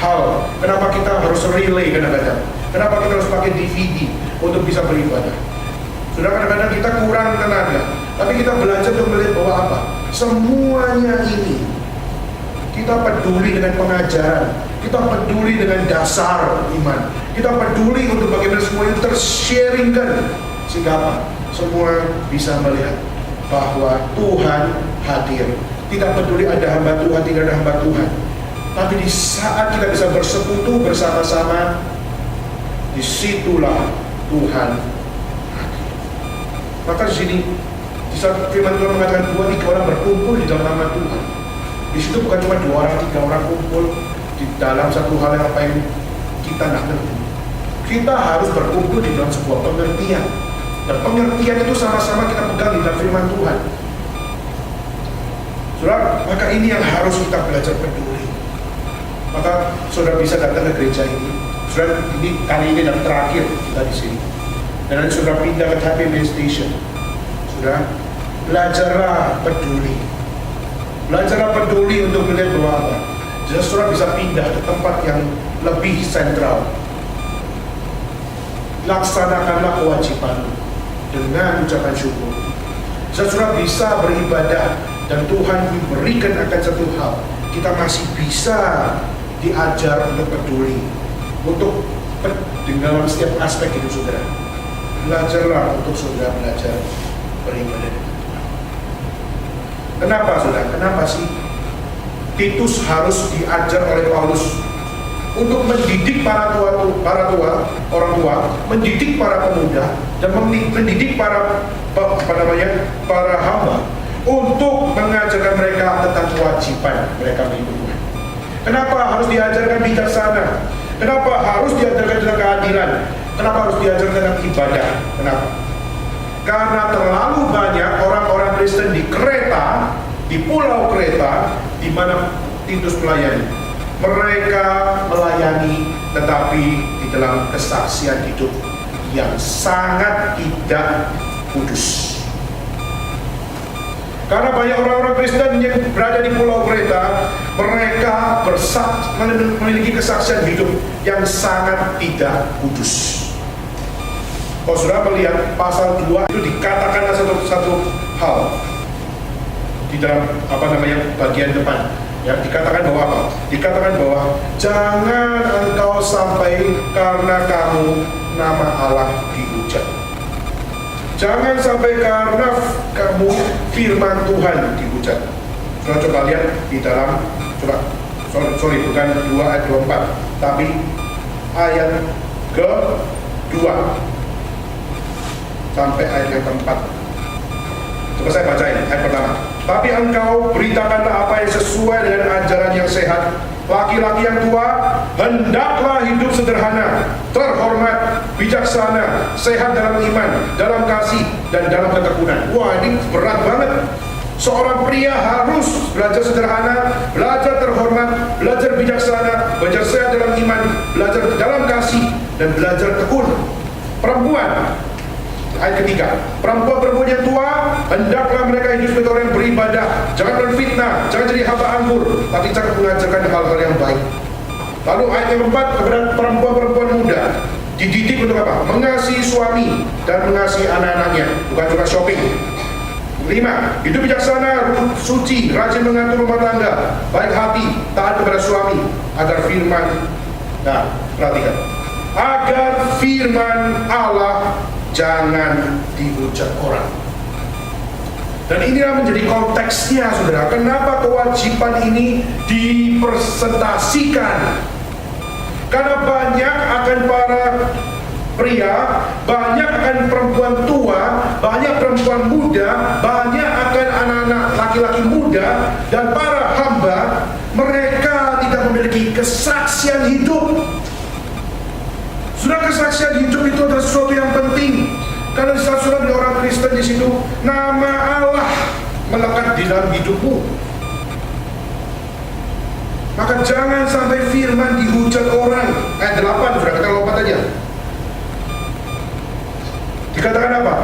hal, kenapa kita harus relay kadang-kadang. Kenapa kita harus pakai DVD untuk bisa beribadah? Sudah kadang-kadang kita kurang tenaga, tapi kita belajar untuk melihat bahwa apa? Semuanya ini kita peduli dengan pengajaran, kita peduli dengan dasar iman, kita peduli untuk bagaimana semua itu tersharingkan, sehingga apa? Semua bisa melihat bahwa Tuhan hadir. Tidak peduli ada hamba Tuhan, tidak ada hamba Tuhan, tapi di saat kita bisa bersekutu bersama-sama, disitulah Tuhan hadir. Maka di sini, di saat firman Tuhan mengatakan 2-3 orang berkumpul di dalam nama Tuhan, di situ bukan cuma 2 orang, 3 orang kumpul di dalam satu hal yang apa yang kita nak ngerti. Kita harus berkumpul di dalam sebuah pengertian, dan pengertian itu sama-sama kita pegang di dalam firman Tuhan. Saudara, maka ini yang harus kita belajar peduli. Maka saudara bisa datang ke gereja ini. Saudara, ini kali ini dan terakhir kita di sini. Dan nanti saudara pindah ke Taipei Main Station. Saudara, belajarlah peduli. Belajarlah peduli untuk melihat bahwa apa? Jadi saudara bisa pindah ke tempat yang lebih sentral, laksanakanlah kewajibanmu dengan ucapan syukur. Saudara bisa beribadah dan Tuhan memberikan akan satu hal, kita masih bisa diajar untuk peduli, untuk dalam setiap aspek hidup saudara. Belajarlah untuk saudara belajar beribadah dengan Tuhan. Kenapa saudara? Kenapa sih Titus harus diajar oleh Paulus untuk mendidik para tua, orang tua, mendidik para pemuda, dan mendidik para hamba untuk mengajarkan mereka tentang kewajiban mereka mengikut Tuhan. Kenapa harus diajarkan bijaksana? Kenapa harus diajarkan tentang keadilan? Kenapa harus diajarkan tentang ibadah? Kenapa? Karena terlalu banyak orang-orang Kristen di Kreta, di pulau Kreta, di mana Titus melayani. Mereka melayani tetapi di dalam kesaksian hidup yang sangat tidak kudus. Karena banyak orang-orang Kristen yang berada di pulau Kreta, mereka memiliki kesaksian hidup yang sangat tidak kudus. Kalau saudara melihat pasal 2 itu dikatakan satu hal di dalam bagian depan, ya, dikatakan bahwa apa? Dikatakan bahwa jangan engkau sampai karena kamu nama Allah dihujat. Jangan sampai karena kamu firman Tuhan dihujat. Saudara coba lihat di dalam bukan 2 ayat 24, tapi ayat ke-2 sampai ayat yang keempat. Coba saya bacain ayat pertama. Tapi engkau beritakanlah apa yang sesuai dengan ajaran yang sehat. Laki-laki yang tua hendaklah hidup sederhana, terhormat, bijaksana, sehat dalam iman, dalam kasih, dan dalam ketekunan. Wah, ini berat banget. Seorang pria harus belajar sederhana, belajar terhormat, belajar bijaksana, belajar sehat dalam iman, belajar dalam kasih, dan belajar tekun. Perempuan, ayat ketiga, perempuan-perempuan yang tua hendaklah mereka hidup sebagai orang yang beribadah, jangan berfitnah, jangan jadi hamba anggur, tapi jangan mengajarkan hal-hal yang baik. Lalu ayat yang keempat, kepada perempuan-perempuan muda dididik untuk apa? Mengasihi suami dan mengasihi anak-anaknya, bukan cuma shopping. 5. Hidup bijaksana, suci, rajin mengatur rumah tangga, baik hati, taat kepada suami, agar firman, nah perhatikan, agar firman Allah jangan dihujat orang. Dan inilah menjadi konteksnya, saudara. Kenapa kewajiban ini dipresentasikan? Karena banyak akan para pria, banyak akan perempuan tua, banyak perempuan muda, banyak akan anak-anak laki-laki muda, dan para hamba, mereka tidak memiliki kesaksian hidup. Sudah kesaksian hidup itu adalah sesuatu yang penting. Karena saudara di orang Kristen di situ, nama Allah melekat di dalam hidupmu. Maka jangan sampai firman dihujat orang. Ayat 8, sudah kita lompat aja. Dikatakan apa?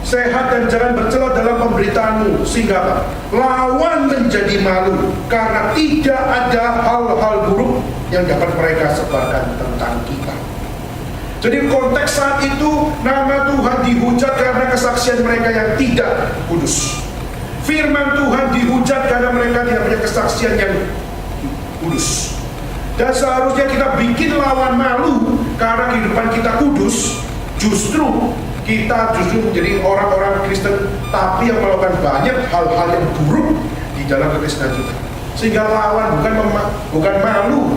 Sehat dan jangan bercela dalam pemberitaanmu, sehingga apa? Lawan menjadi malu, karena tidak ada hal-hal buruk yang dapat mereka sebarkan tentang kita. Jadi konteks saat itu nama Tuhan dihujat karena kesaksian mereka yang tidak kudus. Firman Tuhan dihujat karena mereka tidak punya kesaksian yang kudus. Dan seharusnya kita bikin lawan malu karena kehidupan kita kudus. Justru kita menjadi orang-orang Kristen tapi yang melakukan banyak hal-hal yang buruk di dalam kekristenan kita. Sehingga lawan bukan malu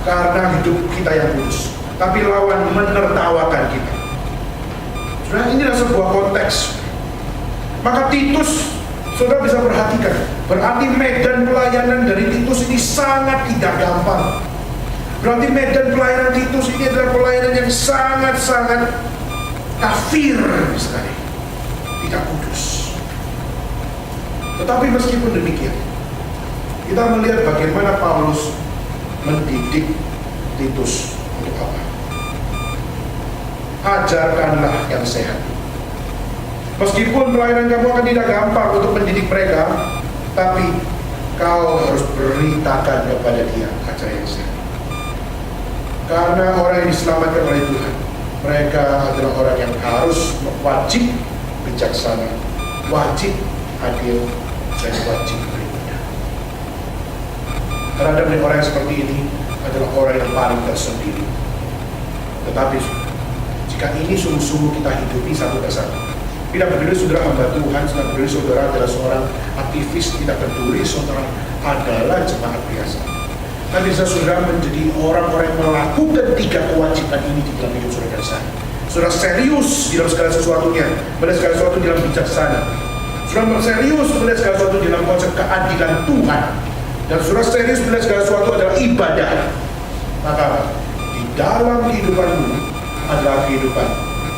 karena hidup kita yang kudus, tapi lawan menertawakan kita. Saudara, inilah sebuah konteks. Maka Titus, saudara bisa perhatikan, berarti medan pelayanan dari Titus ini sangat tidak gampang. Berarti medan pelayanan Titus ini adalah pelayanan yang sangat-sangat kafir sekali, tidak kudus. Tetapi meskipun demikian, kita melihat bagaimana Paulus mendidik Titus untuk apa? Ajarkanlah yang sehat. Meskipun pelayanan kamu akan tidak gampang untuk mendidik mereka, tapi kau harus beritakan kepada dia ajaran yang sehat. Karena orang yang diselamatkan oleh Tuhan Mereka adalah orang yang harus wajib bijaksana, wajib adil, dan wajib berikutnya. Terhadap orang yang seperti ini adalah orang yang paling tersendiri. Tetapi jika ini sungguh-sungguh kita hidupi satu persatu, tidak peduli saudara hamba Tuhan, tidak peduli saudara adalah seorang aktivis, tidak peduli saudara adalah jemaat biasa. Nanti saudara menjadi orang-orang yang melakukan 3 kewajiban ini di dalam hidup saudara dan saya. Saudara serius di dalam segala sesuatunya, melihat segala sesuatu di dalam bijaksana. Saudara serius melihat segala sesuatu di dalam konsep keadilan Tuhan. Dan saudara serius melihat segala sesuatu adalah ibadah. Maka di dalam kehidupanmu adalah kehidupan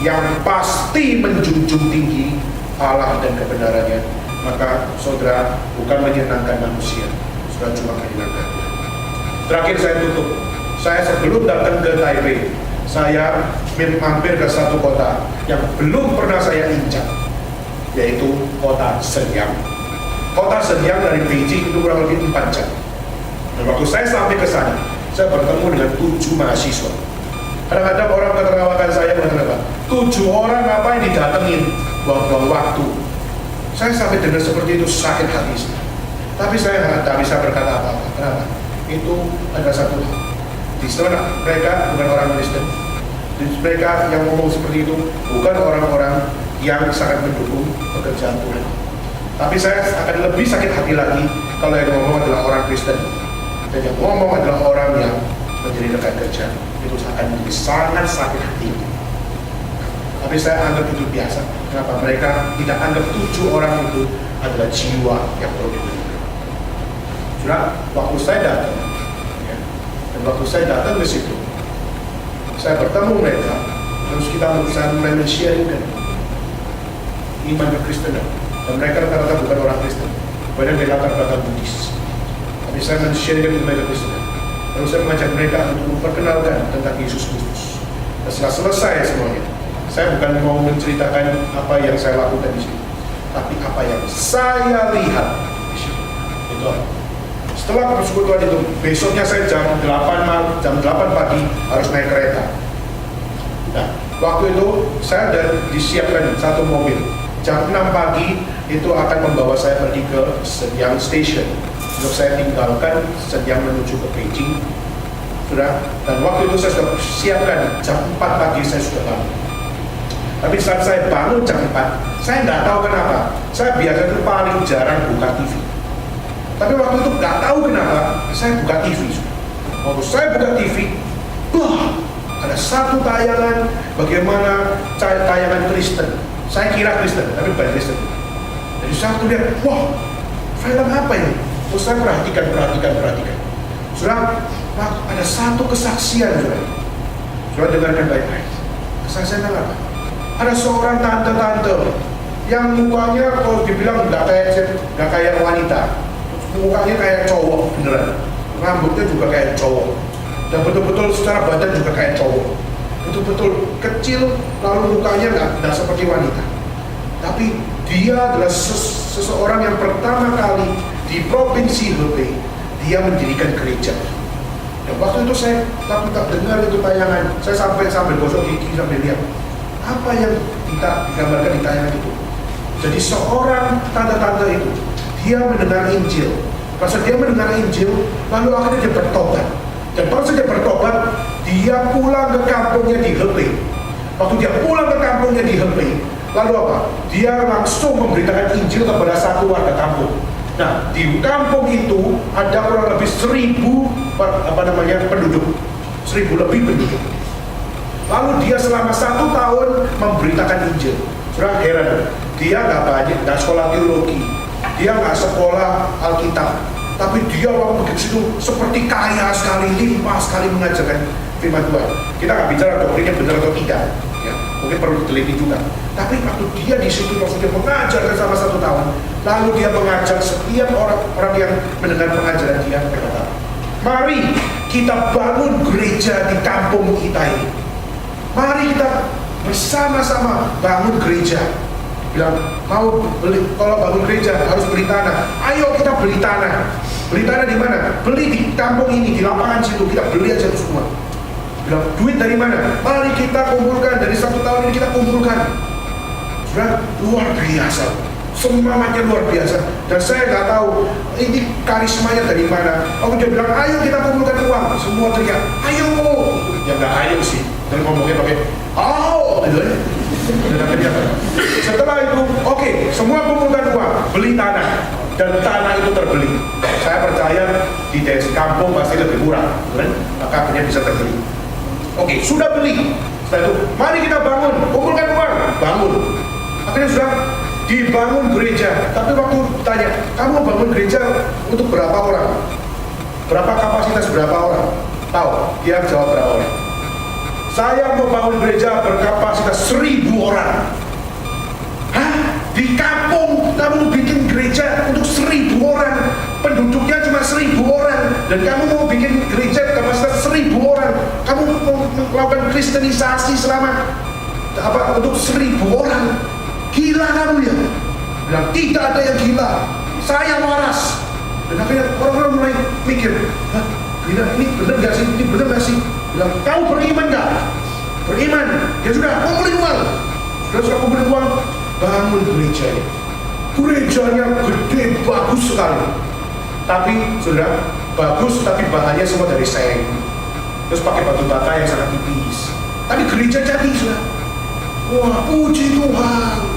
yang pasti menjunjung tinggi Allah dan kebenarannya. Maka saudara bukan menyenangkan manusia, saudara cuma menyenangkan Tuhan. Terakhir saya tutup. Saya sebelum datang ke Taipei, saya mampir ke satu kota yang belum pernah saya injak, yaitu kota Shenyang. Kota Shenyang dari Beijing itu kurang lebih 4 jam. Dan waktu saya sampai ke sana, saya bertemu dengan 7 mahasiswa. Kadang-kadang orang ketertawakan saya mengatakan, 7 orang ngapain didatengin, buang-buang waktu. Saya sampai dengar seperti itu sakit hati saya. Tapi saya tidak bisa berkata apa-apa. Kenapa? Itu ada satu hal. Di sana mereka bukan orang Kristen. Mereka yang ngomong seperti itu bukan orang-orang yang sangat mendukung pekerjaan Tuhan. Tapi saya akan lebih sakit hati lagi kalau yang ngomong adalah orang Kristen dan yang ngomong adalah orang yang menjadi rekan kerja. Itu akan menjadi sangat sakit hati. Tapi saya anggap itu biasa. Kenapa? Mereka tidak anggap 7 orang itu adalah jiwa yang perlu diberikan. Sudah, waktu saya datang, ya, dan waktu saya datang ke situ, saya bertemu mereka, terus saya mulai men-sharingkan iman Kekristenan. Dan mereka rata-rata bukan orang Kristen, banyak dari latar belakang Buddhis. Tapi saya men-sharingkan iman Kekristenan. Lalu saya mengajak mereka untuk memperkenalkan tentang Yesus Kristus. Dan setelah selesai semuanya, saya bukan mau menceritakan apa yang saya lakukan di sini, tapi apa yang saya lihat di sini. Itu apa? Setelah persekutuan itu, besoknya saya jam 8 pagi harus naik kereta. Nah, waktu itu saya sudah disiapkan satu mobil. Jam 6 pagi itu akan membawa saya pergi ke Shenyang Station untuk saya tinggalkan Shenyang menuju ke Beijing. Sudah, dan waktu itu saya sudah siapkan jam 4 pagi saya sudah bangun. Tapi saat saya bangun jam 4, saya nggak tahu kenapa. Saya biasanya paling jarang buka TV. Tapi waktu itu nggak tahu kenapa saya buka TV. Waktu saya buka TV, wah, ada satu tayangan bagaimana tayangan Kristen. Saya kira Kristen, tapi bukan Kristen. Jadi saya tuh lihat, wah, film apa ini? Terus saya perhatikan. Sudah, ada satu kesaksian, sudah dengarkan baik-baik. Kesaksian apa? Ada seorang tante-tante yang mukanya kalau dibilang nggak kayak wanita. Mukanya kayak cowok beneran, rambutnya juga kayak cowok, dan betul-betul secara badan juga kayak cowok, betul-betul kecil, lalu mukanya nggak seperti wanita. Tapi dia adalah seseorang yang pertama kali di provinsi Hebei dia mendirikan gereja. Dan waktu itu saya tak dengar itu tayangan, saya sampai gosok gigi sampai lihat apa yang kita digambarkan di tayangan itu. Jadi seorang tante-tante itu dia mendengar Injil. Pas dia mendengar Injil, lalu akhirnya dia bertobat. Dan pas dia bertobat, dia pulang ke kampungnya di Hebei. Waktu dia pulang ke kampungnya di Hebei, lalu apa? Dia langsung memberitakan Injil kepada satu warga kampung. Nah, di kampung itu ada kurang lebih 1000 penduduk, 1000 lebih penduduk. Lalu dia selama 1 tahun memberitakan Injil. Sudah heran, dia nggak sekolah teologi. Dia nggak sekolah Alkitab, tapi dia waktu begitu situ seperti kaya sekali, limpah sekali mengajarkan firman Tuhan. Kita nggak bicara doktrinnya benar atau tidak, ya, mungkin perlu diteliti juga. Tapi waktu dia di situ maksudnya mengajarkan selama 1 tahun, lalu dia mengajar setiap orang yang mendengar pengajaran dia berkata, mari kita bangun gereja di kampung kita ini. Mari kita bersama-sama bangun gereja. Bilang, mau beli, kalau bangun gereja harus beli tanah. Ayo kita beli tanah. Beli tanah di mana? Beli di kampung ini, di lapangan situ. Kita beli aja semua. Bilang, duit dari mana? Mari kita kumpulkan, dari 1 tahun ini kita kumpulkan. Sudah luar biasa, semangatnya luar biasa. Dan saya nggak tahu ini karismanya dari mana. Aku dia bilang, ayo kita kumpulkan uang. Semua teriak, ayo. Ya nggak ayo sih, dan ngomongnya pakai, gitu ya. Dan akhirnya, setelah itu, oke, semua kumpulkan uang, beli tanah. Dan tanah itu terbeli. Saya percaya di desa kampung pasti lebih murah, kan? Maka akhirnya bisa terbeli. Oke, sudah beli. Setelah itu, mari kita bangun, kumpulkan uang, bangun. Akhirnya sudah dibangun gereja. Tapi waktu tanya, kamu bangun gereja untuk berapa orang? Berapa kapasitas berapa orang? Tahu? Dia jawab berapa orang? Saya mau bangun gereja berkapasitas 1.000 orang. Hah? Di kampung kamu bikin gereja untuk 1.000 orang, penduduknya cuma 1.000 orang, dan kamu mau bikin gereja kapasitas 1.000 orang, kamu mau melakukan kristenisasi selama untuk 1.000 orang? Gila kamu ya? Bilang, tidak ada yang gila, saya waras. Dan akhirnya orang-orang mulai mikir, hah, gila, ini bener gak sih? Ini bener gak sih? Bilang, kamu beriman gak? Beriman. Ya sudah, kumpulin uang. Sudah kumpulin uang, bangun gerejanya. Gerejanya gede, bagus sekali. Tapi sudah bagus, tapi bahannya semua dari seng. Terus pakai batu bata yang sangat tipis. Tapi gereja jadi sudah. Wah, puji Tuhan.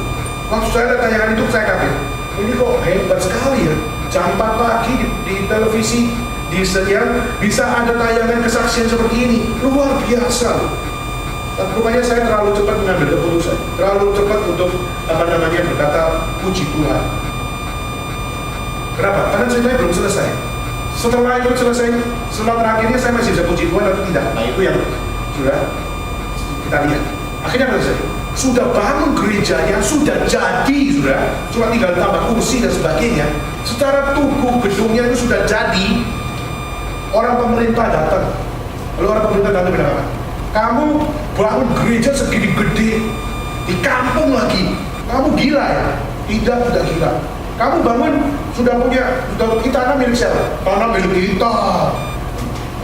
Waktu saya lihat tayangan itu saya kaget. Ini kok hebat sekali ya. Jam 4 pagi di televisi, di serial bisa ada tayangan kesaksian seperti ini. Luar biasa. Tapi rupanya saya terlalu cepat mengambil keputusan, terlalu cepat untuk berkata puji Tuhan. Kenapa? Karena ceritanya belum selesai. Setelah itu selesai, setelah terakhirnya saya masih bisa puji Tuhan atau tidak. Nah itu yang sudah kita lihat. Akhirnya apa terjadi? Sudah bangun gerejanya, sudah jadi, sudah cuma tinggal tambah kursi dan sebagainya. Secara tubuh gedungnya itu sudah jadi. Orang pemerintah datang. Lalu orang pemerintah datang bilang apa? Kamu bangun gereja segini gede di kampung lagi, kamu gila ya? Tidak gila. Kamu bangun sudah tanah milik siapa? Tanah milik kita.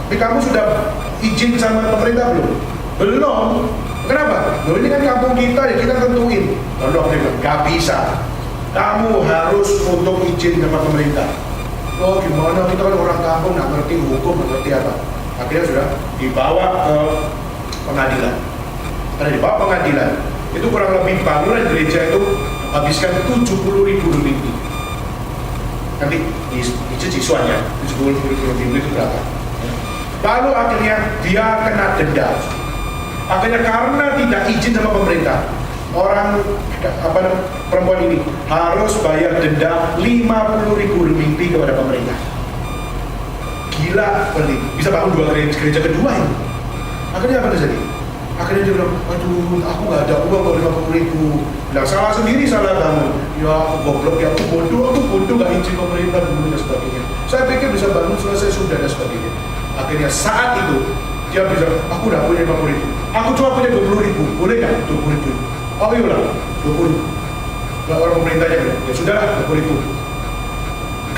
Tapi kamu sudah izin sama pemerintah belum? Belum. Kenapa? Loh ini kan kampung kita ya, kita tentuin. Lalu aku bilang, gak bisa. Kamu harus untuk izin sama pemerintah. Oh gimana, kita kan orang kampung, gak ngerti hukum, gak ngerti apa. Akhirnya sudah dibawa ke pengadilan. Karena dibawa pengadilan, itu kurang lebih bangunan gereja itu habiskan 70.000 lebih. Nanti di siswanya 70.000 itu berapa? Lalu akhirnya dia kena denda. Akhirnya karena tidak izin sama pemerintah, perempuan ini harus bayar denda 50.000 lebih kepada pemerintah. Gila, berarti bisa bangun 2 gereja kedua ini. Akhirnya apa terjadi? Akhirnya dia bilang, aduh aku gak ada uang kalau 50.000. Bilang, salah sendiri, salah kamu. Ya aku goblok, ya aku bodoh gak izin pemerintah dulu dan sebagainya. Saya pikir bisa bangun selesai sudah dan sebagainya. Akhirnya saat itu dia bisa, aku udah punya 50.000. Aku cuma punya 20.000, boleh gak 20.000? Oh iya lah, 20. Nah, orang pemerintahnya bilang, ya sudah lah 20.000.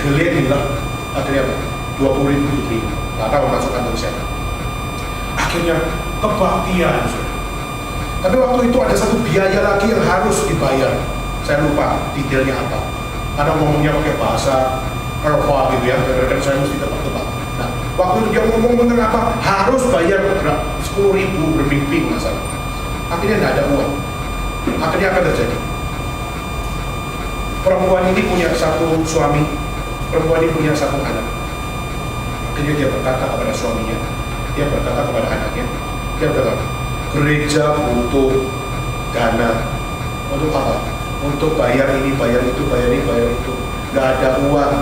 Geliat nih lah. Akhirnya apa? 20.000 lebih. Gak tahu masuk kantor siapa. Akhirnya kebaktian. Tapi waktu itu ada satu biaya lagi yang harus dibayar. Saya lupa detailnya apa. Karena ngomongnya pakai bahasa Eropa gitu ya, dan saya mesti tebak-tebak. Nah, waktu itu dia ngomong kenapa harus bayar 10.000 berminggu masalah. Akhirnya nggak ada uang. Akhirnya apa terjadi? Perempuan ini punya satu suami, perempuan ini punya satu anak. Akhirnya dia berkata kepada suaminya, dia berkata kepada anaknya, dia berkata, gereja butuh dana. Untuk apa? Untuk bayar ini, bayar itu, bayar ini, bayar itu. Nggak ada uang.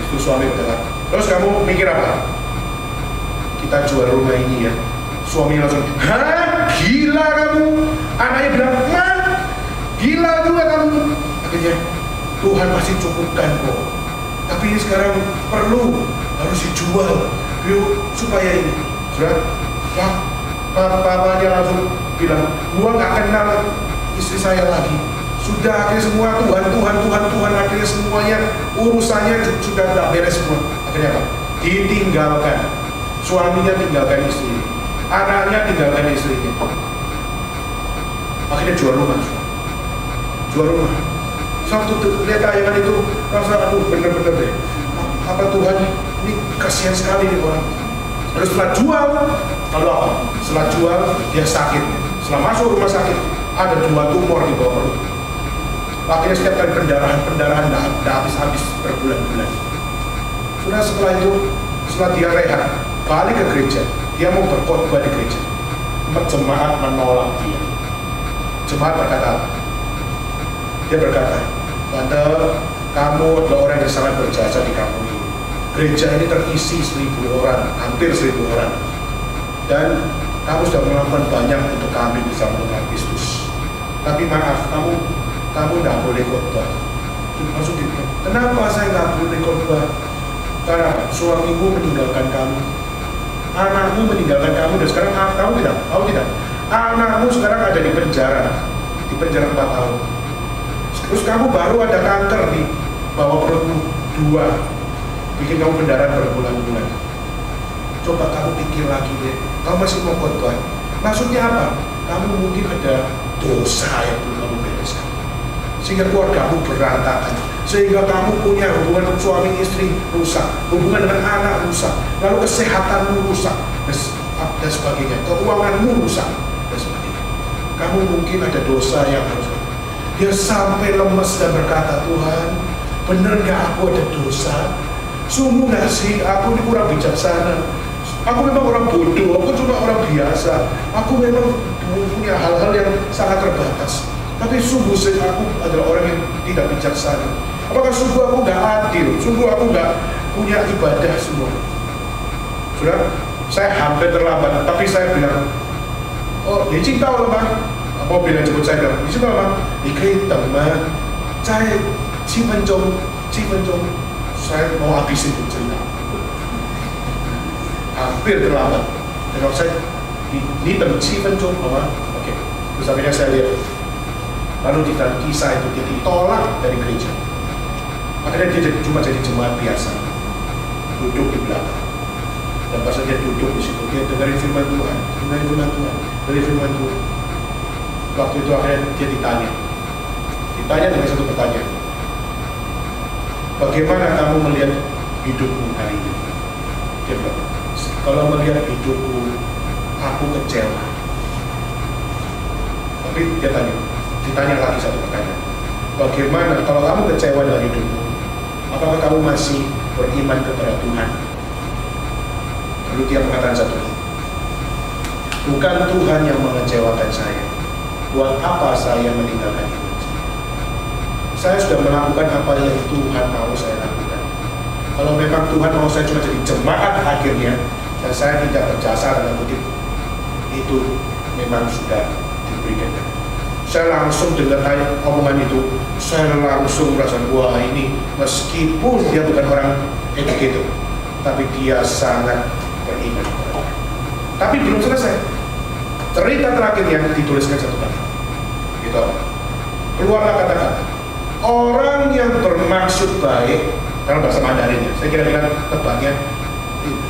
Itu suami berkata, terus kamu mikir apa? Kita jual rumah ini ya. Suami langsung, hah? Gila kamu? Anaknya bilang, hah? Gila juga kamu? Akhirnya, Tuhan pasti cukupkan kok. Tapi ini sekarang perlu, harus dijual. Yuk, supaya ini. Sudah, papanya langsung bilang, gua gak kenal istri saya lagi. Sudah akhirnya semua Tuhan, akhirnya semuanya urusannya sudah tak beres semua. Akhirnya apa? Ditinggalkan. Suaminya tinggalkan istri. anaknya tinggalkan istrinya, akhirnya jual rumah. Satu lihat tayangan itu, rasa aduh bener-bener deh, apa Tuhan ini kasihan sekali nih orang. Lalu setelah jual, lalu apa? Setelah jual dia sakit. Setelah masuk rumah sakit ada 2 tumor di bawah perut. Akhirnya setiap kali pendarahan tidak habis berbulan-bulan. Sudah setelah itu, setelah dia rehat, balik ke gereja, dia mau berkhotbah di gereja. Jemaat menolak dia. Jemaat berkata apa? Dia berkata, "Tante, kamu adalah orang yang sangat berjasa di kampung ini. Gereja ini terisi 1.000 orang, hampir 1.000 orang. Dan kamu sudah melakukan banyak untuk kami bersama dengan Kristus. Tapi maaf, kamu tidak boleh khotbah." Langsung dibilang, "Kenapa saya nggak boleh khotbah?" Karena suamimu meninggalkan kamu, anakmu meninggalkan kamu, dan sekarang kamu tidak. Anakmu sekarang ada di penjara 4 tahun. Terus kamu baru ada kanker di bawah perutmu 2, bikin kamu pendarahan berbulan-bulan. Coba kamu pikir lagi deh, kamu masih mau khotbah? Maksudnya apa? Kamu mungkin ada dosa yang belum kamu bereskan, sehingga keluargamu berantakan, sehingga kamu punya hubungan suami istri rusak, hubungan dengan anak rusak, lalu kesehatanmu rusak, dan sebagainya, keuanganmu rusak, dan sebagainya. Kamu mungkin ada dosa yang harus. Dia sampai lemes dan berkata, "Tuhan, benar nggak aku ada dosa? Sungguh nggak sih aku ini kurang bijaksana? Aku memang orang bodoh, aku cuma orang biasa. Aku memang punya hal-hal yang sangat terbatas. Tapi sungguh aku adalah orang yang tidak bijaksana. Apakah sungguh aku nggak adil? Sungguh aku nggak punya ibadah semua?" Sudah, saya hampir terlambat, tapi saya bilang, "Oh, dia cinta loh Bang." Mau bilang jemput saya bilang, "Di situ Bang, ikut teman, saya 7分钟, saya mau habisin cerita." Hampir terlambat. Dan kalau saya ini 7分钟, oke. Terus akhirnya saya lihat. Lalu di dalam kisah itu dia ditolak dari gereja. Akhirnya dia cuma jadi jemaat biasa, duduk di belakang. Dan pas dia duduk di situ, dia dengerin firman Tuhan. Waktu itu akhirnya dia ditanya dengan satu pertanyaan, "Bagaimana kamu melihat hidupmu hari ini?" Dia bilang, "Kalau melihat hidupku, aku kecewa." Tapi dia ditanya lagi satu pertanyaan, "Bagaimana kalau kamu kecewa dengan hidupmu, apakah kamu masih beriman kepada Tuhan?" Lalu dia mengatakan satu hal, "Bukan Tuhan yang mengecewakan saya. Buat apa saya meninggalkan iman saya? Saya sudah melakukan apa yang Tuhan mau saya lakukan. Kalau memang Tuhan mau saya cuma jadi jemaat akhirnya, dan saya tidak berjasa dalam kutip, itu memang sudah diberikan." Saya langsung dengar omongan itu, saya langsung merasa, wah ini meskipun dia bukan orang educated, tapi dia sangat beriman. Tapi belum selesai. Cerita terakhir yang dituliskan satu kali, gitu. Keluarlah kata-kata, "Orang yang bermaksud baik," karena bahasa Mandarin ya, saya kira-kira tebaknya,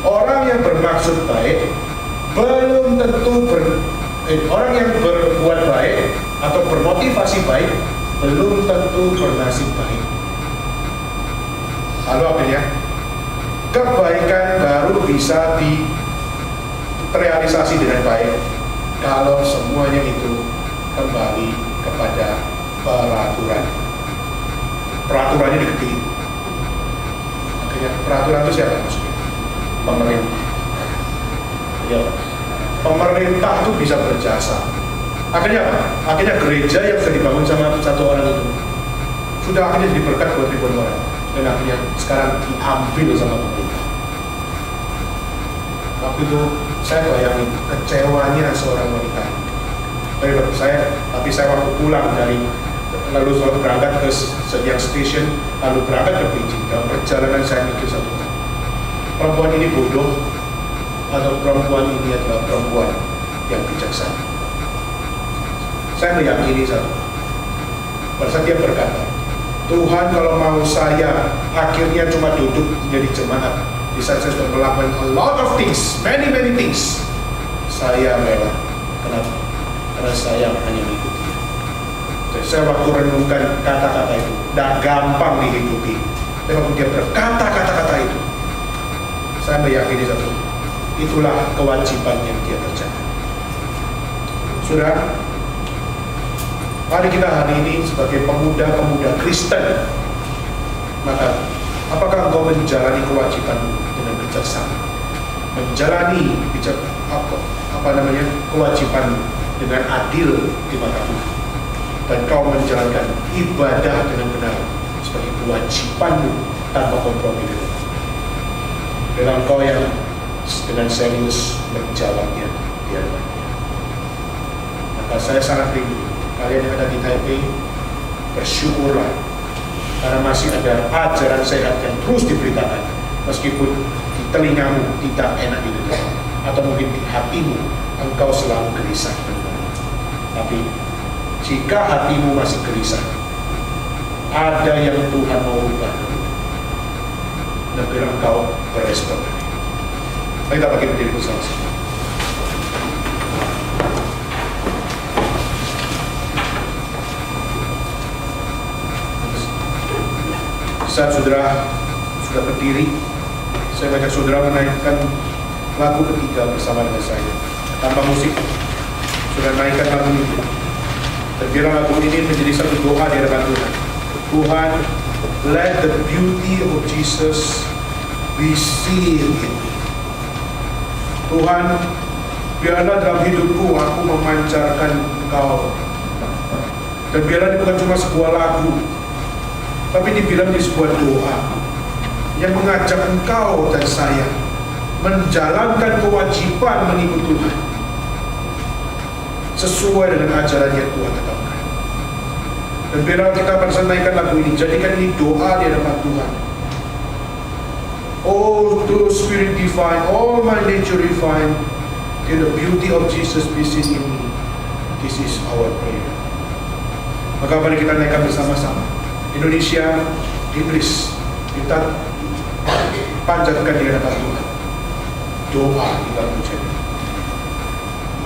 orang yang bermaksud baik belum tentu orang yang berbuat baik atau bermotivasi baik belum tentu bernasib baik. Lalu akhirnya kebaikan baru bisa terrealisasi dengan baik kalau semuanya itu kembali kepada peraturan. Peraturannya digedein. Akhirnya peraturan itu siapa maksudnya? Pemerintah. Ya, pemerintah itu bisa berjasa. Akhirnya apa? Akhirnya gereja yang sudah dibangun sama satu orang itu sudah akhirnya jadi berkat buat ribuan orang, dan akhirnya sekarang diambil sama pemerintah. Waktu itu saya bayangin kecewanya seorang wanita. Tapi saya waktu pulang lalu berangkat ke Shenyang Station, lalu berangkat ke Beijing. Dalam perjalanan saya mikir satu hal, perempuan ini bodoh atau perempuan ini adalah perempuan yang bijaksana. Saya meyakini satu hal, pada saat dia berkata, "Tuhan, kalau mau saya akhirnya cuma duduk menjadi jemaat, di saat saya sudah melakukan a lot of things, many things, saya rela. Kenapa? Karena saya hanya mengikuti. Dan saya waktu renungkan kata-kata itu, tidak gampang dihidupi. Tapi waktu dia berkata kata-kata itu, saya meyakini satu, itulah kewajiban yang dia kerjakan. Saudara, mari kita hari ini sebagai pemuda-pemuda Kristen, maka apakah engkau menjalani kewajiban dengan bijaksana, menjalani kewajiban dengan adil di mata Tuhan, dan kau menjalankan ibadah dengan benar sebagai kewajibanmu tanpa kompromi dengan Tuhan. Dan engkau yang dengan serius menjawabnya di hadapan Dia. Maka saya sangat rindu kalian yang ada di Taipei, bersyukurlah karena masih ada ajaran sehat yang terus diberitakan, meskipun di telingamu tidak enak didengar, atau mungkin di hatimu engkau selalu gelisah. Tapi jika hatimu masih gelisah, ada yang Tuhan mau ubah, dan biar engkau berespon. Mari kita bagi berdiri bersama-sama. Saat saudara sudah berdiri, saya mengajak saudara menaikkan lagu ketiga bersama dengan saya. Tanpa musik, sudah naikkan lagu ini. Dan biarlah lagu ini menjadi satu doa di hadapan Tuhan. Tuhan, let the beauty of Jesus be seen in me. Tuhan, biarlah dalam hidupku aku memancarkan Engkau. Dan biarlah ini bukan cuma sebuah lagu, tapi dibilang di sebuah doa yang mengajak engkau dan saya menjalankan kewajiban mengikut Tuhan sesuai dengan ajaran yang Tuhan tetapkan. Dan biarlah kita bersanakan lagu ini, jadikan ini doa di hadapan Tuhan. Oh, to Spirit divine, all my nature refine, till the beauty of Jesus be seen in me. This is our prayer. Maka mari kita naikkan bersama-sama. Indonesia, Inggris, kita panjatkan di hadapan Tuhan. Doa kita pujian.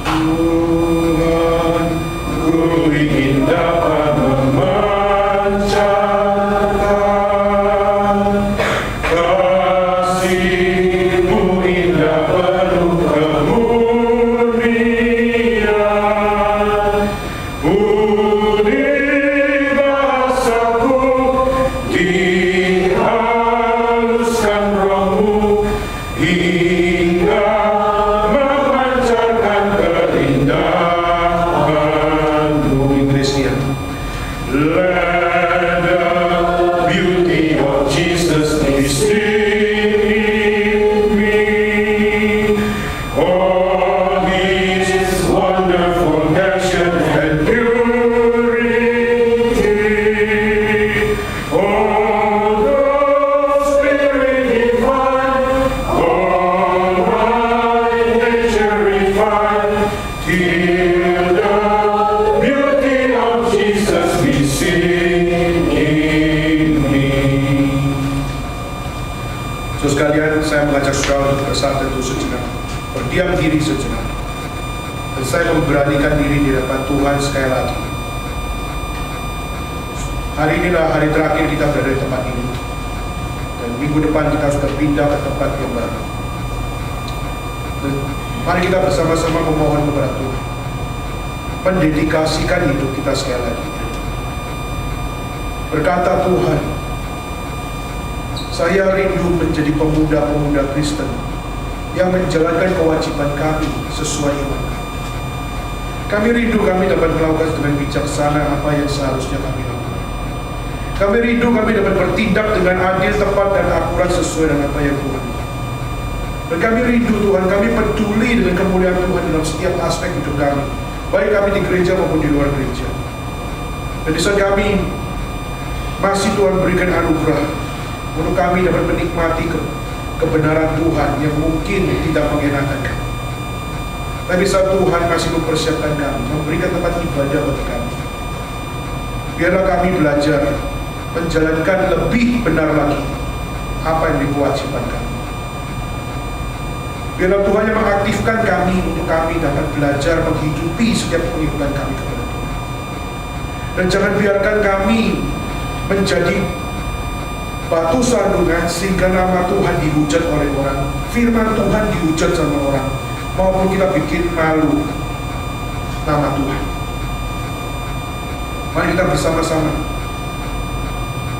Tuhan, ku ingin dapat memancarkan kasih-Mu indah penuh kemurnian. Sekalian, saya mengajak saudara untuk bersatu teduh sejenak, berdiam diri sejenak, dan saya memberanikan diri di hadapan Tuhan sekali lagi. Hari inilah hari terakhir kita berada di tempat ini, dan minggu depan kita sudah pindah ke tempat yang baru. Dan mari kita bersama-sama memohon kepada Tuhan, mendedikasikan hidup kita sekali lagi. Berkata Tuhan, saya rindu menjadi pemuda-pemuda Kristen yang menjalankan kewajiban kami sesuai iman kami. Kami rindu kami dapat melakukan dengan bijaksana apa yang seharusnya kami lakukan. Kami rindu kami dapat bertindak dengan adil, tepat, dan akurat sesuai dengan apa yang Tuhan mau. Dan kami rindu Tuhan, kami peduli dengan kemuliaan Tuhan dalam setiap aspek hidup kami, baik kami di gereja maupun di luar gereja. Dan di saat kami masih Tuhan berikan anugerah untuk kami dapat menikmati kebenaran Tuhan yang mungkin tidak mengenakan kami. Tapi saat Tuhan masih mempersiapkan kami, memberikan tempat ibadah bagi kami, biarlah kami belajar menjalankan lebih benar lagi apa yang dikewajiban kami. Biarlah Tuhan yang mengaktifkan kami untuk kami dapat belajar menghidupi setiap pengikutan kami kepada Tuhan. Dan jangan biarkan kami menjadi batu sandungan sehingga nama Tuhan dihujat oleh orang, firman Tuhan dihujat sama orang, maupun kita bikin malu nama Tuhan. Mari kita bersama-sama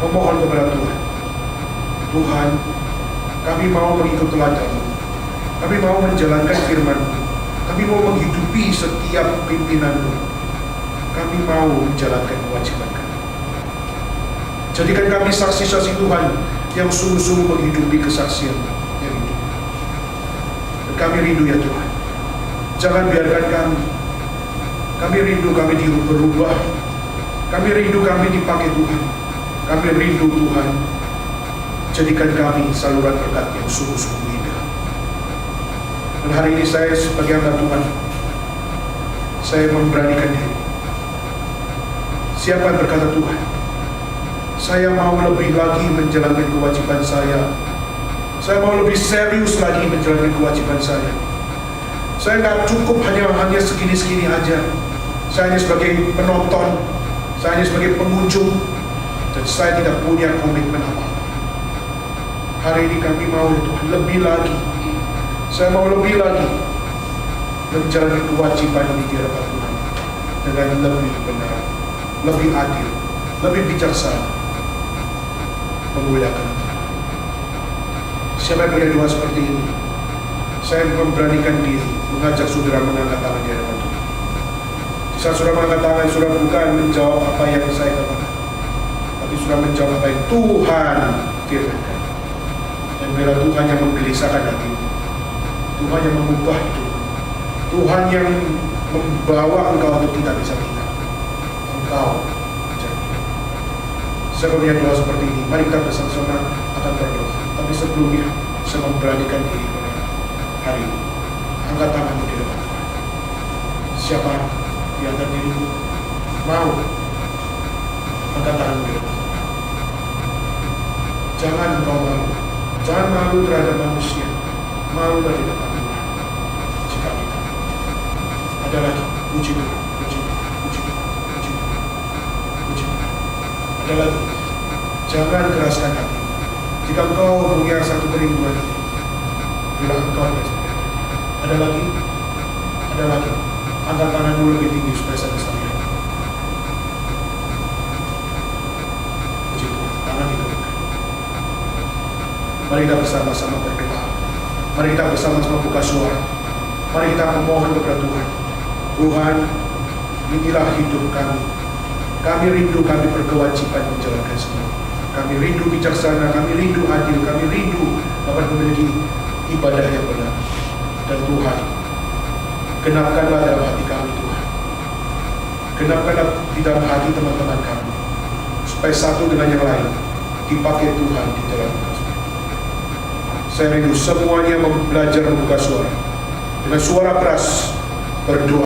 memohon kepada Tuhan. Tuhan, kami mau mengikut teladan, kami mau menjalankan firman-Mu, kami mau menghidupi setiap pimpinan-Mu, kami mau menjalankan kewajiban kami. Jadikan kami saksi-saksi Tuhan yang sungguh-sungguh menghidupi kesaksian yang hidup. Dan kami rindu ya Tuhan, jangan biarkan kami rindu kami berubah, kami rindu kami dipakai Tuhan, kami rindu Tuhan, jadikan kami saluran berkat yang sungguh-sungguh indah. Dan hari ini saya sebagai hamba Tuhan, saya memberanikan diri. Siapa yang berkata Tuhan, saya mau lebih lagi menjalankan kewajiban saya mau lebih serius lagi menjalankan kewajiban saya nggak cukup hanya segini-segini aja, saya hanya sebagai penonton, saya hanya sebagai pengunjung, dan saya tidak punya komitmen apa-apa. Hari ini kami mau Tuhan lebih lagi, saya mau lebih lagi menjalankan kewajiban ini di hadapan Tuhan dengan lebih benar, lebih adil, lebih bijaksana, memuliakan Tuhan. Siapa yang punya doa seperti ini, saya memberanikan diri mengajak saudara mengangkat tangan di hadapan Tuhan. Saat saudara mengangkat tangan, saudara bukan menjawab apa yang saya katakan, tapi saudara menjawab apa yang Tuhan firmankan. Dan biarlah Tuhan yang menggelisahkan hatimu, Tuhan yang mengubah hidup, Tuhan yang membawa engkau untuk tidak bisa tidak, engkau jadi. Saya punya doa seperti ini. Mari kita bersama-sama akan berdoa. Tapi sebelumnya saya memberanikan diri pada hari ini. Angkat tanganmu di depan Tuhan. Siapa di antara dirimu mau angkat tanganmu di depan Tuhan? Jangan engkau malu. Jangan malu terhadap manusia. Malulah di depan Tuhan. Jika kita ada lagi, puji Tuhan, puji Tuhan, puji Tuhan, puji Tuhan, puji Tuhan. Ada lagi, jangan keraskan hati. Jika engkau punya satu kerinduan ini, bilang engkau ada sebenarnya. Ada lagi, angkat tanganmu lebih tinggi supaya saya bisa lihat. Puji Tuhan, tangan digerakkan. Mari kita bersama-sama berdoa. Mari kita bersama-sama buka suara. Mari kita memohon kepada Tuhan. Tuhan, inilah hidup kami. Kami rindu, kami berkewajiban menjalankan semua. Kami rindu bijaksana, kami rindu adil, kami rindu dapat memiliki ibadah yang benar. Dan Tuhan, genapkanlah dalam hati kami Tuhan. Genapkanlah di dalam hati teman-teman kami, supaya satu dengan yang lain dipakai Tuhan di dalam kasih. Saya rindu semuanya belajar membuka suara dengan suara keras berdoa.